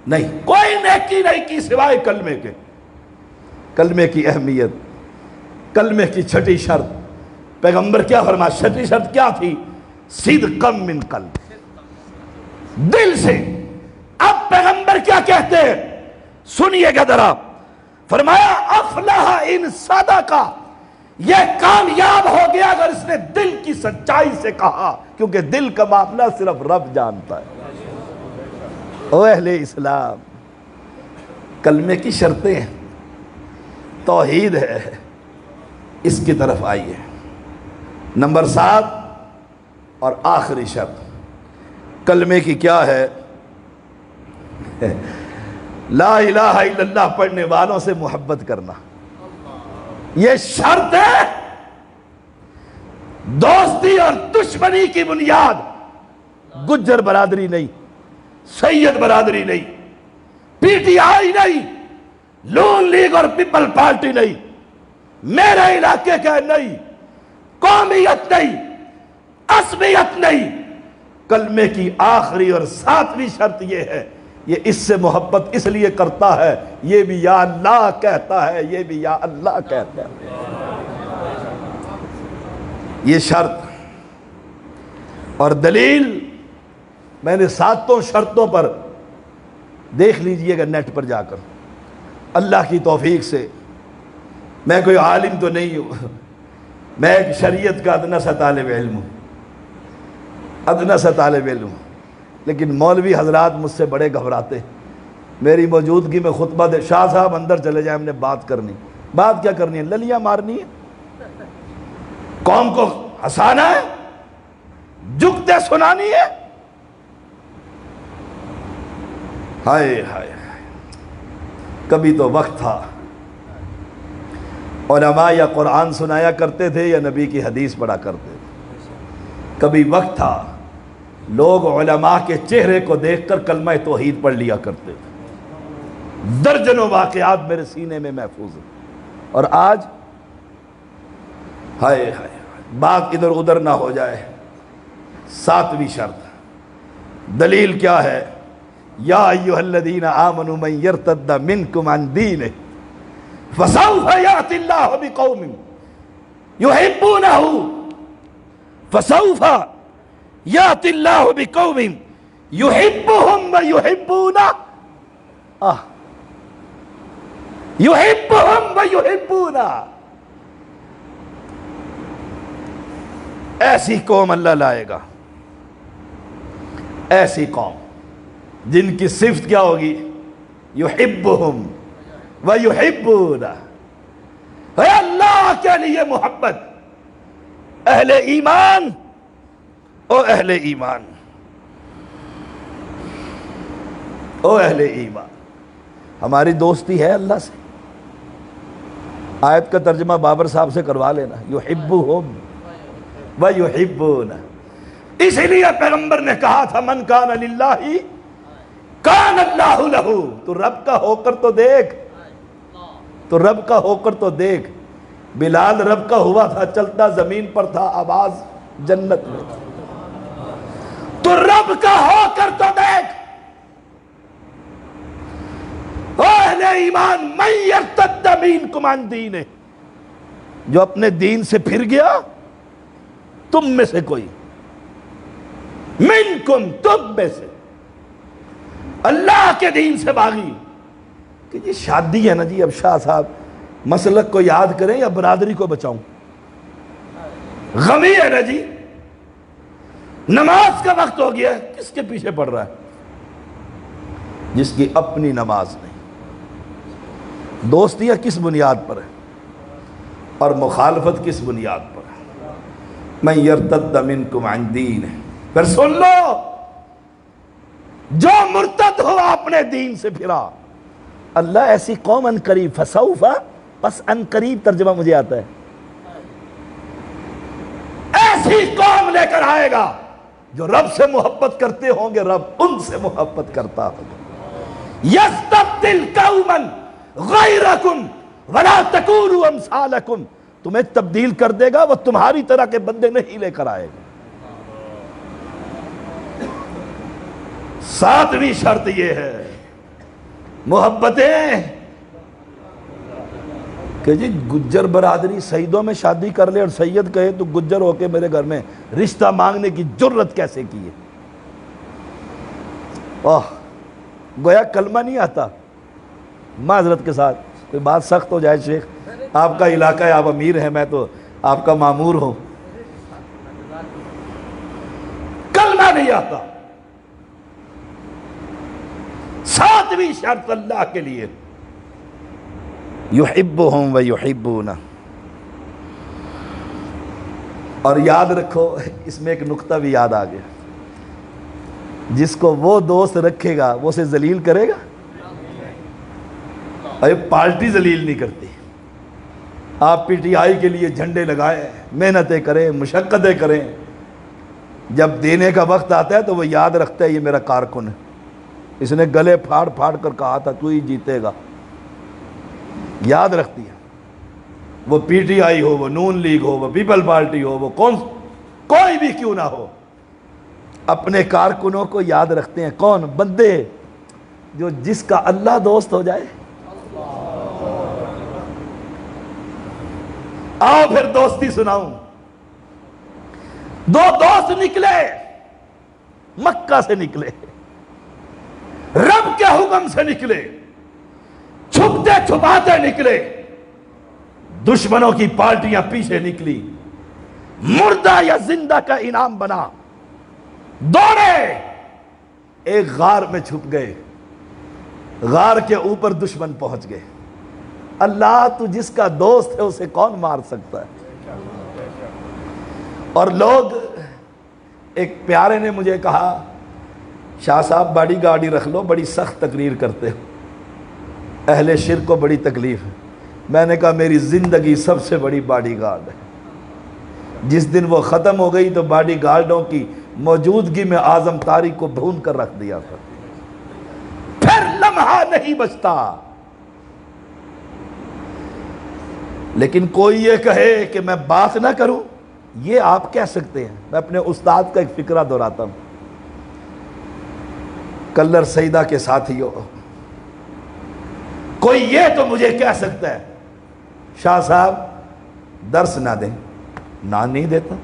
نہیں، کوئی نیکی نہیں کی سوائے کلمے کے، کلمے کی اہمیت، کلمے کی چھٹی شرط پیغمبر کیا فرمایا؟ چھٹی شرط کیا تھی؟ صدقم من قلب، دل سے۔ اب پیغمبر کیا کہتے ہیں سنیے گا ذرا، فرمایا افلح ان صدقہ، یہ کامیاب ہو گیا اگر اس نے دل کی سچائی سے کہا، کیونکہ دل کا معاملہ صرف رب جانتا ہے۔ او اہل اسلام، کلمے کی شرطیں ہیں، توحید ہے، اس کی طرف آئیے۔ نمبر 7 اور آخری شرط کلمے کی کیا ہے؟ لا الہ الا اللہ پڑھنے والوں سے محبت کرنا، یہ شرط ہے۔ دوستی اور دشمنی کی بنیاد گجر برادری نہیں، سید برادری نہیں، پی ٹی آئی نہیں، نون لیگ اور پیپل پارٹی نہیں، میرے علاقے کا نہیں، قومیت نہیں، عصبیت نہیں۔ کلمے کی آخری اور 7ویں شرط یہ ہے، یہ اس سے محبت اس لیے کرتا ہے، یہ بھی یا اللہ کہتا ہے، یہ بھی یا اللہ کہتا ہے۔ یہ شرط اور دلیل میں نے 7 شرطوں پر دیکھ لیجئے گا نیٹ پر جا کر، اللہ کی توفیق سے۔ میں کوئی عالم تو نہیں ہوں، میں ایک شریعت کا ادنا سا طالب علم ہوں، ادنا سا طالب علم ہوں، لیکن مولوی حضرات مجھ سے بڑے گھبراتے، میری موجودگی میں خطبہ دے، شاہ صاحب اندر چلے جائیں، ہم نے بات کرنی۔ بات کیا کرنی ہے؟ للیاں مارنی ہے، قوم کو ہنسانا ہے، جگتے سنانی ہے۔ ہائے ہائے، کبھی تو وقت تھا علماء یا قرآن سنایا کرتے تھے یا نبی کی حدیث پڑھا کرتے تھے، کبھی وقت تھا لوگ علماء کے چہرے کو دیکھ کر کلمہ توحید پڑھ لیا کرتے تھے۔ درجنوں واقعات میرے سینے میں محفوظ ہیں۔ اور آج ہائے ہائے، بات ادھر ادھر نہ ہو جائے۔ 7ویں شرط دلیل کیا ہے؟ یا ایھا الذین آمنوا من یرتد منکم عن دینہ فسوف یأتی اللہ بقوم یحبونہ فسوف یأتی اللہ بقوم یحبہم ویحبونہ یحبہم ویحبونہ۔ ایسی قوم اللہ لائے گا، ایسی قوم جن کی صفت کیا ہوگی؟ یحبہم ویحبونہ، ہے اللہ کے لیے محبت۔ اہل ایمان، او اہل ایمان، او اہل ایمان، ہماری دوستی ہے اللہ سے۔ آیت کا ترجمہ بابر صاحب سے کروا لینا، یحبہم ویحبونہ۔ اسی لیے پیغمبر نے کہا تھا من کان للہ کان اللہ لہ۔ تو رب کا ہو کر تو دیکھ، تو رب کا ہو کر تو دیکھ۔ بلال رب کا ہوا تھا، چلتا زمین پر تھا، آواز جنت میں تھی۔ تو رب کا ہو کر تو دیکھ۔ اہل ایمان من یرتد منکم عن دینہ، جو اپنے دین سے پھر گیا، تم میں سے کوئی، منکم تم میں سے، اللہ کے دین سے باغی۔ کہ یہ شادی ہے نا جی، اب شاہ صاحب مسلک کو یاد کریں یا برادری کو بچاؤں؟ غمی ہے نا جی، نماز کا وقت ہو گیا ہے، کس کے پیچھے پڑ رہا ہے؟ جس کی اپنی نماز نہیں۔ دوستیاں کس بنیاد پر ہے اور مخالفت کس بنیاد پر ہے؟ من یرتد منکم عن دینہ۔ پھر سن لو، جو مرتد ہوا اپنے دین سے پھرا، اللہ ایسی قوم ان قریب، فسوف، پس ان قریب ترجمہ مجھے آتا ہے، ایسی قوم لے کر آئے گا جو رب سے محبت کرتے ہوں گے، رب ان سے محبت کرتا ہوگا۔ یستبدل قوما غیرکم ولا تکونوا امثالکم، تمہیں تبدیل کر دے گا، وہ تمہاری طرح کے بندے نہیں لے کر آئے گا۔ 7ویں شرط یہ ہے، محبتیں کہ جی گجر برادری سیدوں میں شادی کر لے اور سید کہے تو گجر ہو کے میرے گھر میں رشتہ مانگنے کی جرت کیسے کی ہے؟ گویا کلمہ نہیں آتا۔ معذرت کے ساتھ کوئی بات سخت ہو جائے شیخ، آپ کا علاقہ ہے، آپ امیر ہیں، میں تو آپ کا مامور ہوں، کلمہ نہیں آتا۔ ساتویں شرط اللہ کے لیے یحبہم و یحبونہ۔ اور یاد رکھو اس میں ایک نقطہ بھی یاد آ گیا، جس کو وہ دوست رکھے گا وہ اسے ذلیل کرے گا؟ ارے پارٹی ذلیل نہیں کرتی۔ آپ پی ٹی آئی کے لیے جھنڈے لگائیں، محنتیں کریں، مشقتیں کریں، جب دینے کا وقت آتا ہے تو وہ یاد رکھتا ہے یہ میرا کارکن ہے، اس نے گلے پھاڑ پھاڑ کر کہا تھا تو ہی جیتے گا، یاد رکھتی ہے۔ وہ پی ٹی آئی ہو، وہ نون لیگ ہو، وہ پیپل پارٹی ہو، وہ کوئی بھی کیوں نہ ہو، اپنے کارکنوں کو یاد رکھتے ہیں۔ کون؟ بندے جو جس کا اللہ دوست ہو جائے۔ آؤ پھر دوستی سناؤں۔ دو دوست نکلے، مکہ سے نکلے، رب کے حکم سے نکلے، چھپتے چھپاتے نکلے، دشمنوں کی پارٹیاں پیچھے نکلی، مردہ یا زندہ کا انعام بنا، دوڑے، ایک غار میں چھپ گئے، غار کے اوپر دشمن پہنچ گئے۔ اللہ تو جس کا دوست ہے اسے کون مار سکتا ہے؟ اور لوگ، ایک پیارے نے مجھے کہا شاہ صاحب باڈی گارڈ رکھ لو، بڑی سخت تقریر کرتے ہو، اہل شرک کو بڑی تکلیف ہے۔ میں نے کہا میری زندگی سب سے بڑی باڈی گارڈ ہے، جس دن وہ ختم ہو گئی تو باڈی گارڈوں کی موجودگی میں اعظم طارق کو بھون کر رکھ دیا تھا، پھر لمحہ نہیں بچتا۔ لیکن کوئی یہ کہے کہ میں بات نہ کروں، یہ آپ کہہ سکتے ہیں۔ میں اپنے استاد کا ایک فقرہ دہراتا ہوں، کلر سیدہ کے ساتھیوں، کوئی یہ تو مجھے کہہ سکتا ہے شاہ صاحب درس نہ دیں، نہ نہیں دیتا،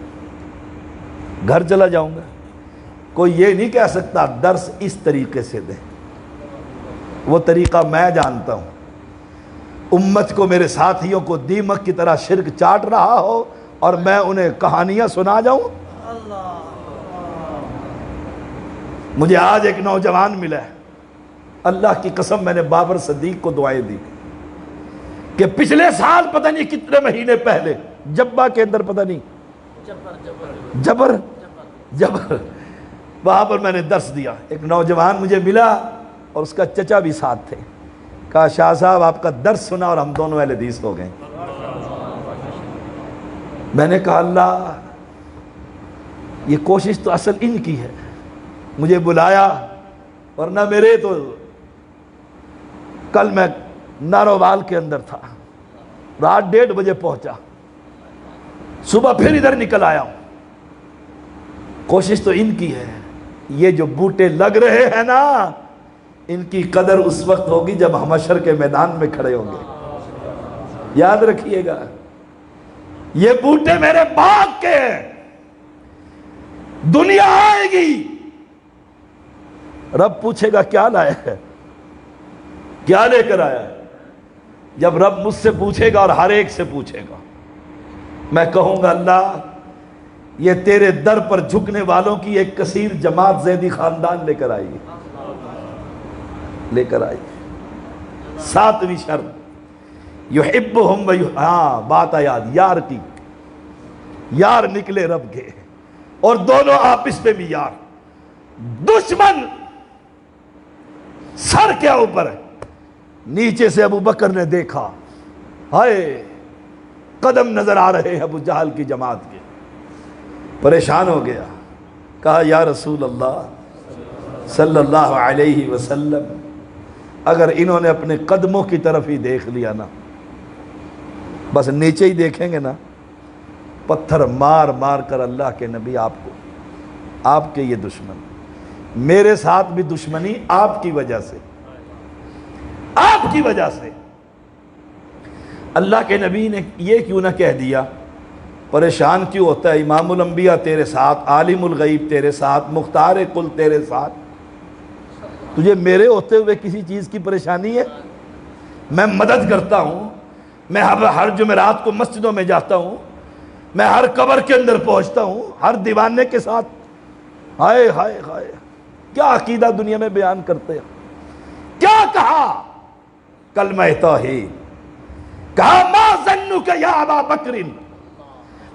گھر چلا جاؤں گا۔ کوئی یہ نہیں کہہ سکتا درس اس طریقے سے دیں، وہ طریقہ میں جانتا ہوں۔ امت کو، میرے ساتھیوں کو دیمک کی طرح شرک چاٹ رہا ہو اور میں انہیں کہانیاں سنا جاؤں۔ مجھے آج ایک نوجوان ملا ہے، اللہ کی قسم میں نے بابر صدیق کو دعائیں دی کہ پچھلے سال پتہ نہیں کتنے مہینے پہلے جبہ کے اندر، پتہ نہیں جبر وہاں پر میں نے درس دیا۔ ایک نوجوان مجھے ملا اور اس کا چچا بھی ساتھ تھے، کہا شاہ صاحب آپ کا درس سنا اور ہم دونوں اہل حدیث ہو گئے۔ میں نے کہا اللہ، یہ کوشش تو اصل ان کی ہے، مجھے بلایا، ورنہ میرے تو کل میں ناروال کے اندر تھا، رات 1:30 بجے پہنچا، صبح پھر ادھر نکل آیا ہوں۔ کوشش تو ان کی ہے۔ یہ جو بوٹے لگ رہے ہیں نا، ان کی قدر اس وقت ہوگی جب ہم حشر کے میدان میں کھڑے ہوں گے، یاد رکھیے گا۔ یہ بوٹے میرے باغ کے ہیں، دنیا آئے گی، رب پوچھے گا کیا لایا ہے، کیا لے کر آیا ہے۔ جب رب مجھ سے پوچھے گا اور ہر ایک سے پوچھے گا، میں کہوں گا اللہ یہ تیرے در پر جھکنے والوں کی ایک کثیر جماعت زیدی خاندان لے کر آئی، لے کر آئی۔ 7ویں شرط یحبہم ہاں بات یاد، یار کی، یار نکلے رب کے، اور دونوں آپس میں بھی یار۔ دشمن سر کے اوپر ہے، نیچے سے ابو بکر نے دیکھا، ہائے قدم نظر آ رہے ہیں ابو جہل کی جماعت کے، پریشان ہو گیا، کہا یا رسول اللہ صلی اللہ علیہ وسلم، اگر انہوں نے اپنے قدموں کی طرف ہی دیکھ لیا نا، بس نیچے ہی دیکھیں گے نا، پتھر مار مار کر اللہ کے نبی آپ کو، آپ کے یہ دشمن، میرے ساتھ بھی دشمنی آپ کی وجہ سے، آپ کی وجہ سے، اللہ کے نبی نے یہ کیوں نہ کہہ دیا؟ پریشان کیوں ہوتا ہے؟ امام الانبیاء تیرے ساتھ، عالم الغیب تیرے ساتھ، مختار کل تیرے ساتھ، تجھے میرے ہوتے ہوئے کسی چیز کی پریشانی ہے؟ میں مدد کرتا ہوں، میں ہر جمعرات کو مسجدوں میں جاتا ہوں، میں ہر قبر کے اندر پہنچتا ہوں، ہر دیوانے کے ساتھ۔ ہائے ہائے ہائے، کیا عقیدہ دنیا میں بیان کرتے ہیں؟ کیا کہا؟ کلمہ توحید کہا، ما ظنک یا ابا بکر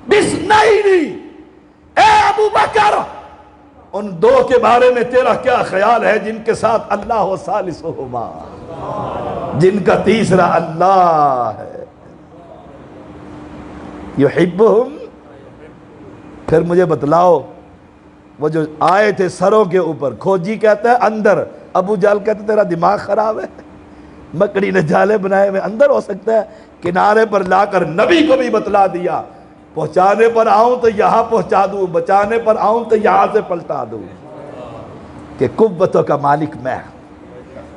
بسنین، اے ابو بکر ان دو کے بارے میں تیرا کیا خیال ہے جن کے ساتھ اللہ و ثالثہما، جن کا تیسرا اللہ ہے؟ یحبہم، پھر مجھے بتلاؤ، وہ جو آئے تھے سروں کے اوپر، کھوجی کہتا ہے اندر، ابو جہل کہتا ہے تیرا دماغ خراب ہے، مکڑی نے جالے بنائے ہوئے اندر ہو سکتا ہے؟ کنارے پر لا کر نبی کو بھی بتلا دیا، پہنچانے پر آؤں تو یہاں پہنچا دوں، بچانے پر آؤں تو یہاں سے پلٹا دوں، کہ قوتوں کا مالک میں۔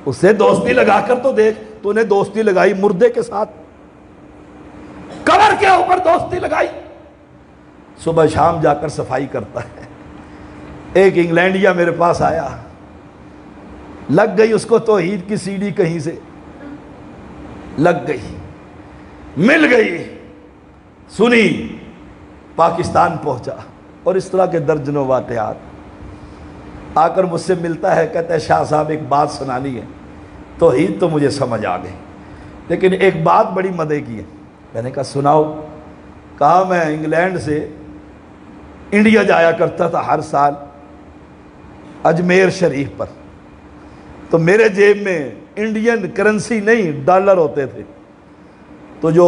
اس سے دوستی لگا کر تو دیکھ، تو نے دوستی لگائی مردے کے ساتھ، قبر کے اوپر دوستی لگائی، صبح شام جا کر صفائی کرتا ہے۔ ایک انگلینڈیا میرے پاس آیا، لگ گئی اس کو توحید کی سیڑھی، کہیں سے لگ گئی، مل گئی، سنی، پاکستان پہنچا، اور اس طرح کے درجنوں واقعات۔ آ کر مجھ سے ملتا ہے، کہتا ہے شاہ صاحب ایک بات سنانی ہے، توحید تو مجھے سمجھ آ گئی، لیکن ایک بات بڑی مزے کی ہے۔ میں نے کہا سناؤ۔ کہا میں انگلینڈ سے انڈیا جایا کرتا تھا ہر سال اجمیر شریف پر، تو میرے جیب میں انڈین کرنسی نہیں ڈالر ہوتے تھے، تو جو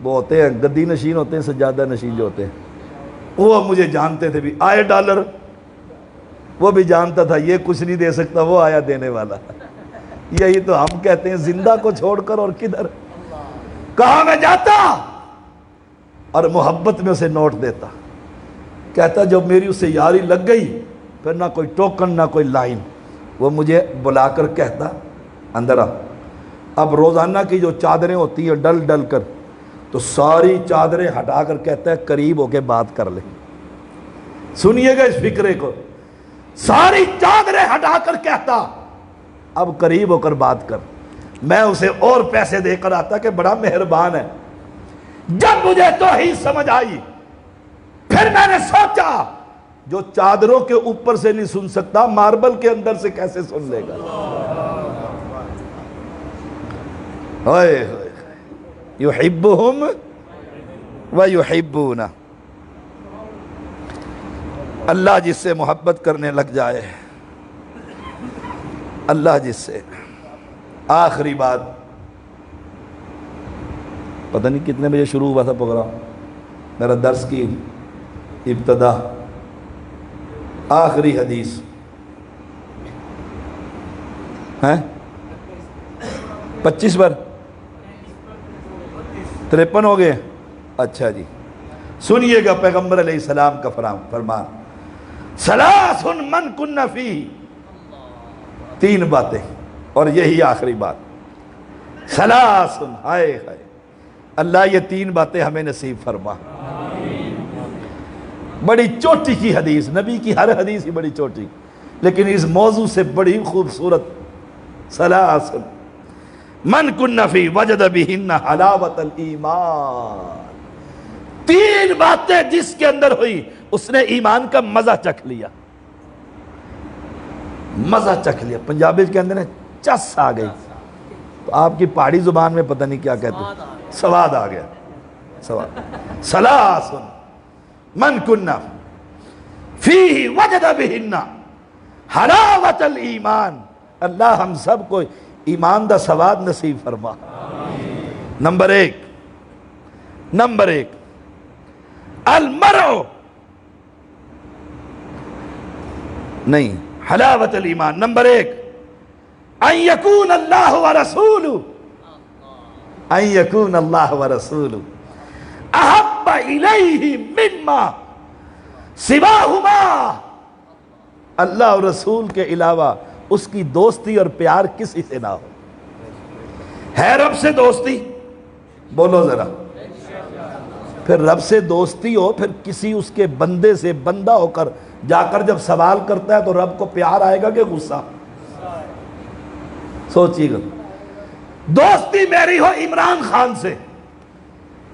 وہ ہوتے ہیں گدی نشین ہوتے ہیں، سجادہ نشین جو ہوتے ہیں، وہ مجھے جانتے تھے بھی، آئے ڈالر، وہ بھی جانتا تھا یہ کچھ نہیں دے سکتا، وہ آیا دینے والا۔ یہی تو ہم کہتے ہیں زندہ کو چھوڑ کر اور کدھر۔ کہاں میں جاتا اور محبت میں اسے نوٹ دیتا، کہتا جب میری اسے یاری لگ گئی، پھر نہ کوئی ٹوکن نہ کوئی لائن، وہ مجھے بلا کر کہتا اندر آ۔ اب روزانہ کی جو چادریں ہوتی ہیں ڈل ڈل کر، تو ساری چادریں ہٹا کر کہتا ہے قریب ہو کے بات کر لے۔ سنیے گا اس فکرے کو، ساری چادریں ہٹا کر کہتا اب قریب ہو کر بات کر۔ میں اسے اور پیسے دے کر آتا کہ بڑا مہربان ہے۔ جب مجھے توحید سمجھ آئی، پھر میں نے سوچا جو چادروں کے اوپر سے نہیں سن سکتا، ماربل کے اندر سے کیسے سن لے گا؟ یحبہم ویحبونہ۔ اللہ جس سے محبت کرنے لگ جائے، اللہ جس سے۔ آخری بات، پتہ نہیں کتنے بجے شروع ہوا تھا پروگرام، میرا درس کی ابتدا، آخری حدیث ہیں 25 پر 53 ہو گئے۔ اچھا جی، سنیے گا پیغمبر علیہ السلام کا فرمان، ثلاث من کن فیہ، 3 باتیں، اور یہی آخری بات، ثلاث، ہائے ہائے، اللہ یہ 3 باتیں ہمیں نصیب فرما۔ بڑی چوٹی کی حدیث، نبی کی ہر حدیث ہی بڑی چوٹی، لیکن اس موضوع سے بڑی خوبصورت، ثلاث من کن فیہ وجد بہن حلاوت الایمان، 3 باتیں جس کے اندر ہوئی اس نے ایمان کا مزہ چکھ لیا، مزہ چکھ لیا۔ پنجابی کے اندر چس آ گئی، تو آپ کی پہاڑی زبان میں پتہ نہیں کیا کہتے ہیں، سواد آ گیا، سواد۔ ثلاث من کن فیہ وجد بہن حلاوت الایمان، اللہ ہم سب کو ایمان دا سواد نصیب فرما۔ نمبر 1 المرء، نہیں، حلاوت الایمان نمبر 1 ان یکون اللہ ورسولہ، ان یکون اللہ ورسولہ احب الیہ مما سواہما، اللہ اور رسول کے علاوہ اس کی دوستی اور پیار کسی سے نہ ہو۔ ہے رب سے دوستی، بولو ذرا. پھر رب سے دوستی ہو، پھر کسی اس کے بندے سے بندہ ہو کر جا کر جب سوال کرتا ہے تو رب کو پیار آئے گا کہ غصہ؟ سوچیے گا. دوستی میری ہو عمران خان سے،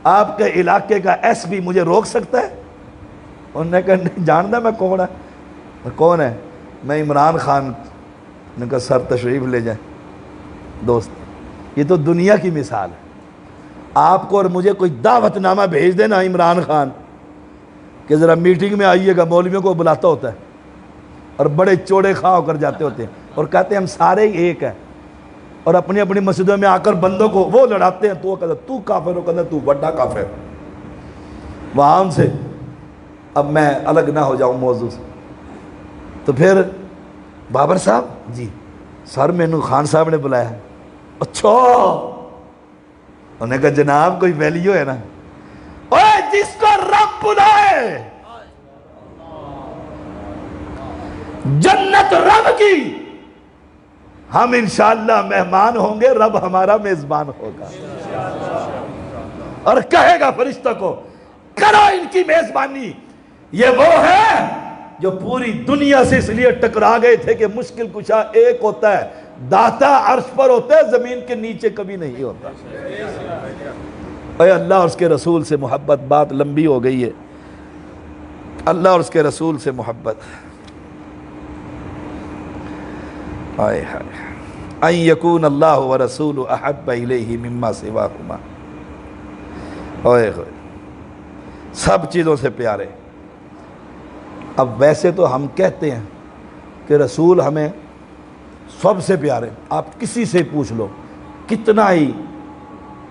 آپ کے علاقے کا ایس پی مجھے روک سکتا ہے؟ انہوں نے کہا نہیں جانتا میں کون ہے؟ کون ہے؟ میں عمران خان. نے کہا سر تشریف لے جائیں. دوست، یہ تو دنیا کی مثال ہے. آپ کو اور مجھے کوئی دعوت نامہ بھیج دینا عمران خان کہ ذرا میٹنگ میں آئیے گا، مولویوں کو بلاتا ہوتا ہے اور بڑے چوڑے خواہ ہو کر جاتے ہوتے ہیں اور کہتے ہیں ہم سارے ہی ایک ہیں، اور اپنی اپنی مسجدوں میں آ کر بندوں کو وہ لڑاتے ہیں. تو وہ کہتا تو کافر ہو، کہتا تو بڑا کافر. وہاں ان سے اب میں الگ نہ ہو جاؤں موضوع سے. تو پھر بابر صاحب جی سر مینو خان صاحب نے بلایا ہے. اچھا. انہوں نے کہا جناب کوئی ویلیو ہے نا؟ اوے جس کو رب بلائے جنت رب کی، ہم انشاءاللہ مہمان ہوں گے، رب ہمارا میزبان ہوگا. اور کہے گا فرشتوں کو کرو ان کی میزبانی. یہ وہ ہے جو پوری دنیا سے اس لیے ٹکرا گئے تھے کہ مشکل کشا ایک ہوتا ہے، داتا عرش پر ہوتا ہے، زمین کے نیچے کبھی نہیں ہوتا. اے اللہ اور اس کے رسول سے محبت. بات لمبی ہو گئی ہے. اللہ اور اس کے رسول سے محبت. آئے ہائے ان یکون اللہ ورسول احب الیہ مما سواہما. اوئے ہوئے سب چیزوں سے پیارے. اب ویسے تو ہم کہتے ہیں کہ رسول ہمیں سب سے پیارے. آپ کسی سے پوچھ لو، کتنا ہی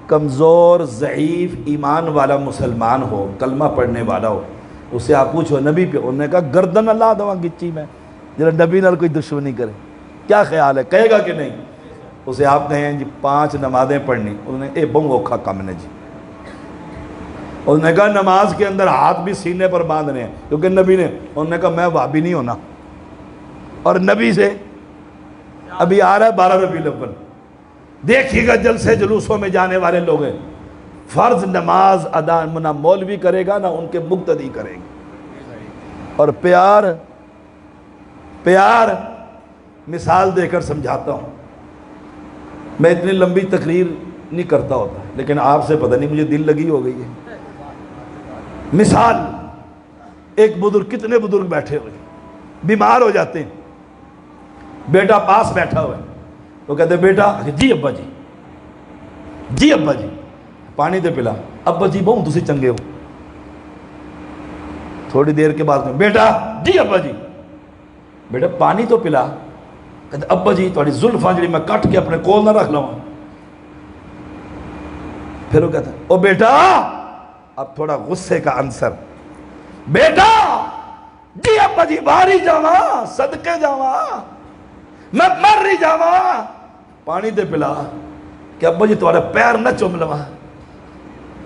کمزور ضعیف ایمان والا مسلمان ہو، کلمہ پڑھنے والا ہو، اسے آپ پوچھو نبی پہ، انہوں نے کہا گردن اللہ دوا گچی میں جرا نبی نال کوئی دشمنی کرے. کیا خیال ہے، کہے گا کہ نہیں؟ اسے آپ کہیں جی 5 نمازیں پڑھنی، انہوں نے اے بہت اوکھا کم نے جی. انہوں نے کہا نماز کے اندر ہاتھ بھی سینے پر باندھنے ہیں کیونکہ نبی نے. انہوں نے کہا میں وہابی نہیں ہونا. اور نبی سے ابھی آ رہا ہے 12 ربیع الاول، دیکھیے گا جلسے جلوسوں میں جانے والے لوگ ہیں، فرض نماز ادا نہ مولوی کرے گا نہ ان کے مقتدی کریں گے. اور پیار مثال دے کر سمجھاتا ہوں. میں اتنی لمبی تقریر نہیں کرتا ہوتا، لیکن آپ سے پتہ نہیں مجھے دل لگی ہو گئی ہے. مثال، ایک بزرگ، کتنے بزرگ بیٹھے ہوئے بیمار ہو جاتے ہیں، بیٹا پاس بیٹھا ہوا ہے، وہ کہتے ہیں بیٹا جی ابا جی، جی ابا جی پانی دے پلا. ابا جی بہت تسی چنگے ہو. تھوڑی دیر کے بعد بیٹا جی ابا جی، بیٹا پانی تو پلا. کہتے ابا جی تھوڑی زلفاں جڑی میں کٹ کے اپنے کول نہ رکھ لوں. پھر وہ کہتا ہے او بیٹا، اب تھوڑا غصے کا عنصر، بیٹا جی ابا جی باری جاواں صدقے جاواں میں مر رہی جاواں، پانی دے پلا. کہ ابا جی تھوڑے پیر نہ چوم لواں.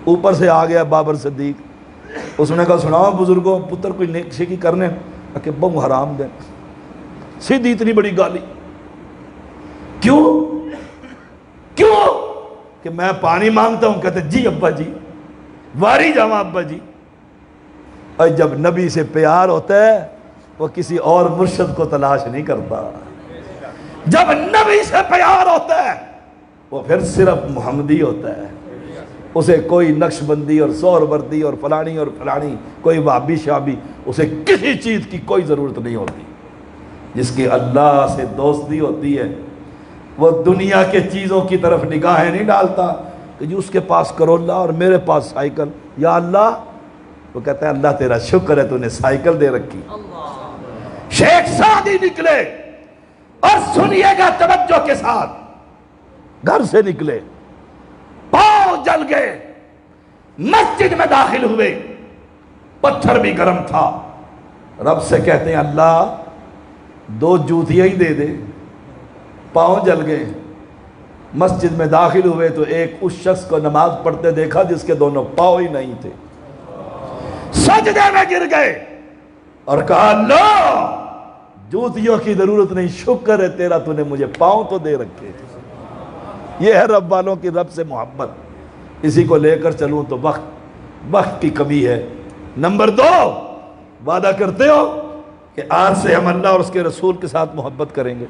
اوپر سے آ گیا بابر صدیق، اس نے کہا سناؤ بزرگوں پتر کوئی نیک شیکی کرنے، کہ بہو حرام دے. سیدھی اتنی بڑی گالی. کیوں کہ میں پانی مانگتا ہوں. کہتے جی ابا جی واری جاواں ابا جی. اور جب نبی سے پیار ہوتا ہے وہ کسی اور مرشد کو تلاش نہیں کرتا. جب نبی سے پیار ہوتا ہے وہ پھر صرف محمدی ہوتا ہے. اسے کوئی نقش بندی اور سور وردی اور فلانی کوئی وابی شابی، اسے کسی چیز کی کوئی ضرورت نہیں ہوتی. جس کی اللہ سے دوستی ہوتی ہے وہ دنیا کے چیزوں کی طرف نگاہیں نہیں ڈالتا کہ جی اس کے پاس کرولا اور میرے پاس سائیکل، یا اللہ. وہ کہتا ہے اللہ تیرا شکر ہے تو نے سائیکل دے رکھی. شیخ سعدی نکلے اور سنیے گا توجہ کے ساتھ، گھر سے نکلے، پاؤں جل گئے، مسجد میں داخل ہوئے، پتھر بھی گرم تھا. رب سے کہتے ہیں اللہ 2 جوتیاں ہی دے دے. پاؤں جل گئے، مسجد میں داخل ہوئے تو ایک اس شخص کو نماز پڑھتے دیکھا جس کے دونوں پاؤں ہی نہیں تھے. سجدے میں گر گئے اور کہا اللہ جوتیوں کی ضرورت نہیں، شکر ہے تیرا تو نے مجھے پاؤں تو دے رکھے. یہ ہے رب والوں کی رب سے محبت. اسی کو لے کر چلوں تو وقت کی کمی ہے۔ نمبر 2، وعدہ کرتے ہو کہ آج سے ہم اللہ اور اس کے رسول کے ساتھ محبت کریں گے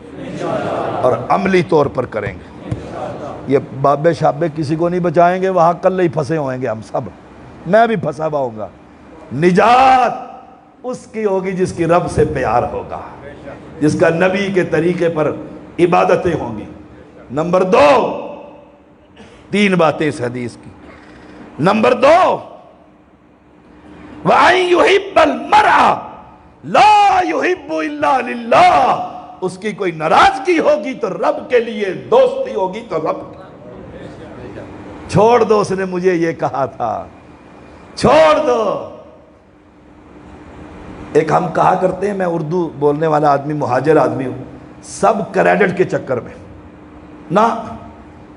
اور عملی طور پر کریں گے۔ یہ بابے شابے کسی کو نہیں بچائیں گے، وہاں کل ہی پھنسے ہوئیں گے ہم سب، میں بھی پھنسا ہوا ہوں گا۔ نجات اس کی ہوگی جس کی رب سے پیار ہوگا، جس کا نبی کے طریقے پر عبادتیں ہوں گی۔ نمبر 2، 3 باتیں اس حدیث کی۔ نمبر 2، وَأَن يُحِبَّ الْمَرْءَ لَا يُحِبُّ إِلَّا لِلَّهِ، اس کی کوئی ناراضگی ہوگی تو رب کے لیے، دوستی ہوگی تو رب کی۔ چھوڑ دو، اس نے مجھے یہ کہا تھا، چھوڑ دو۔ ایک ہم کہا کرتے ہیں، میں اردو بولنے والا آدمی، مہاجر آدمی ہوں، سب کریڈٹ کے چکر میں نا،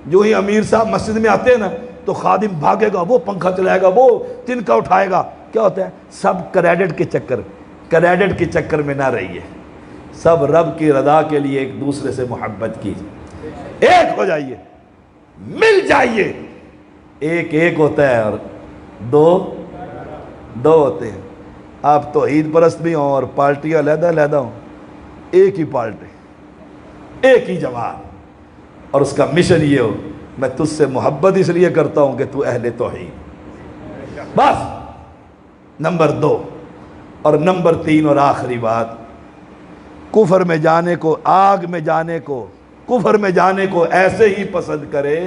جو ہی امیر صاحب مسجد میں آتے ہیں نا تو خادم بھاگے گا، وہ پنکھا چلائے گا، وہ تنکا اٹھائے گا۔ کیا ہوتا ہے؟ سب کریڈٹ کے چکر میں نہ رہیے، سب رب کی رضا کے لیے ایک دوسرے سے محبت کیجیے، ایک ہو جائیے، مل جائیے۔ ایک ہوتا ہے اور دو ہوتے ہیں۔ آپ توحید پرست بھی ہوں اور پارٹیاں علیحدہ ہوں، ایک ہی پارٹی، ایک ہی جماعت، اور اس کا مشن یہ ہو، میں تجھ سے محبت اس لیے کرتا ہوں کہ تو اہل توحید، بس۔ نمبر 2 اور نمبر 3 اور آخری بات، کفر میں جانے کو، آگ میں جانے کو، کفر میں جانے کو ایسے ہی پسند کرے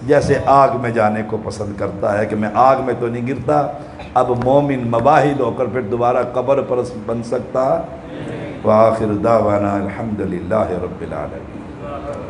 جیسے آگ میں جانے کو پسند کرتا ہے، کہ میں آگ میں تو نہیں گرتا، اب مومن مباہد ہو کر پھر دوبارہ قبر پر بن سکتا۔ وآخر دعوانا الحمدللہ رب العالمین۔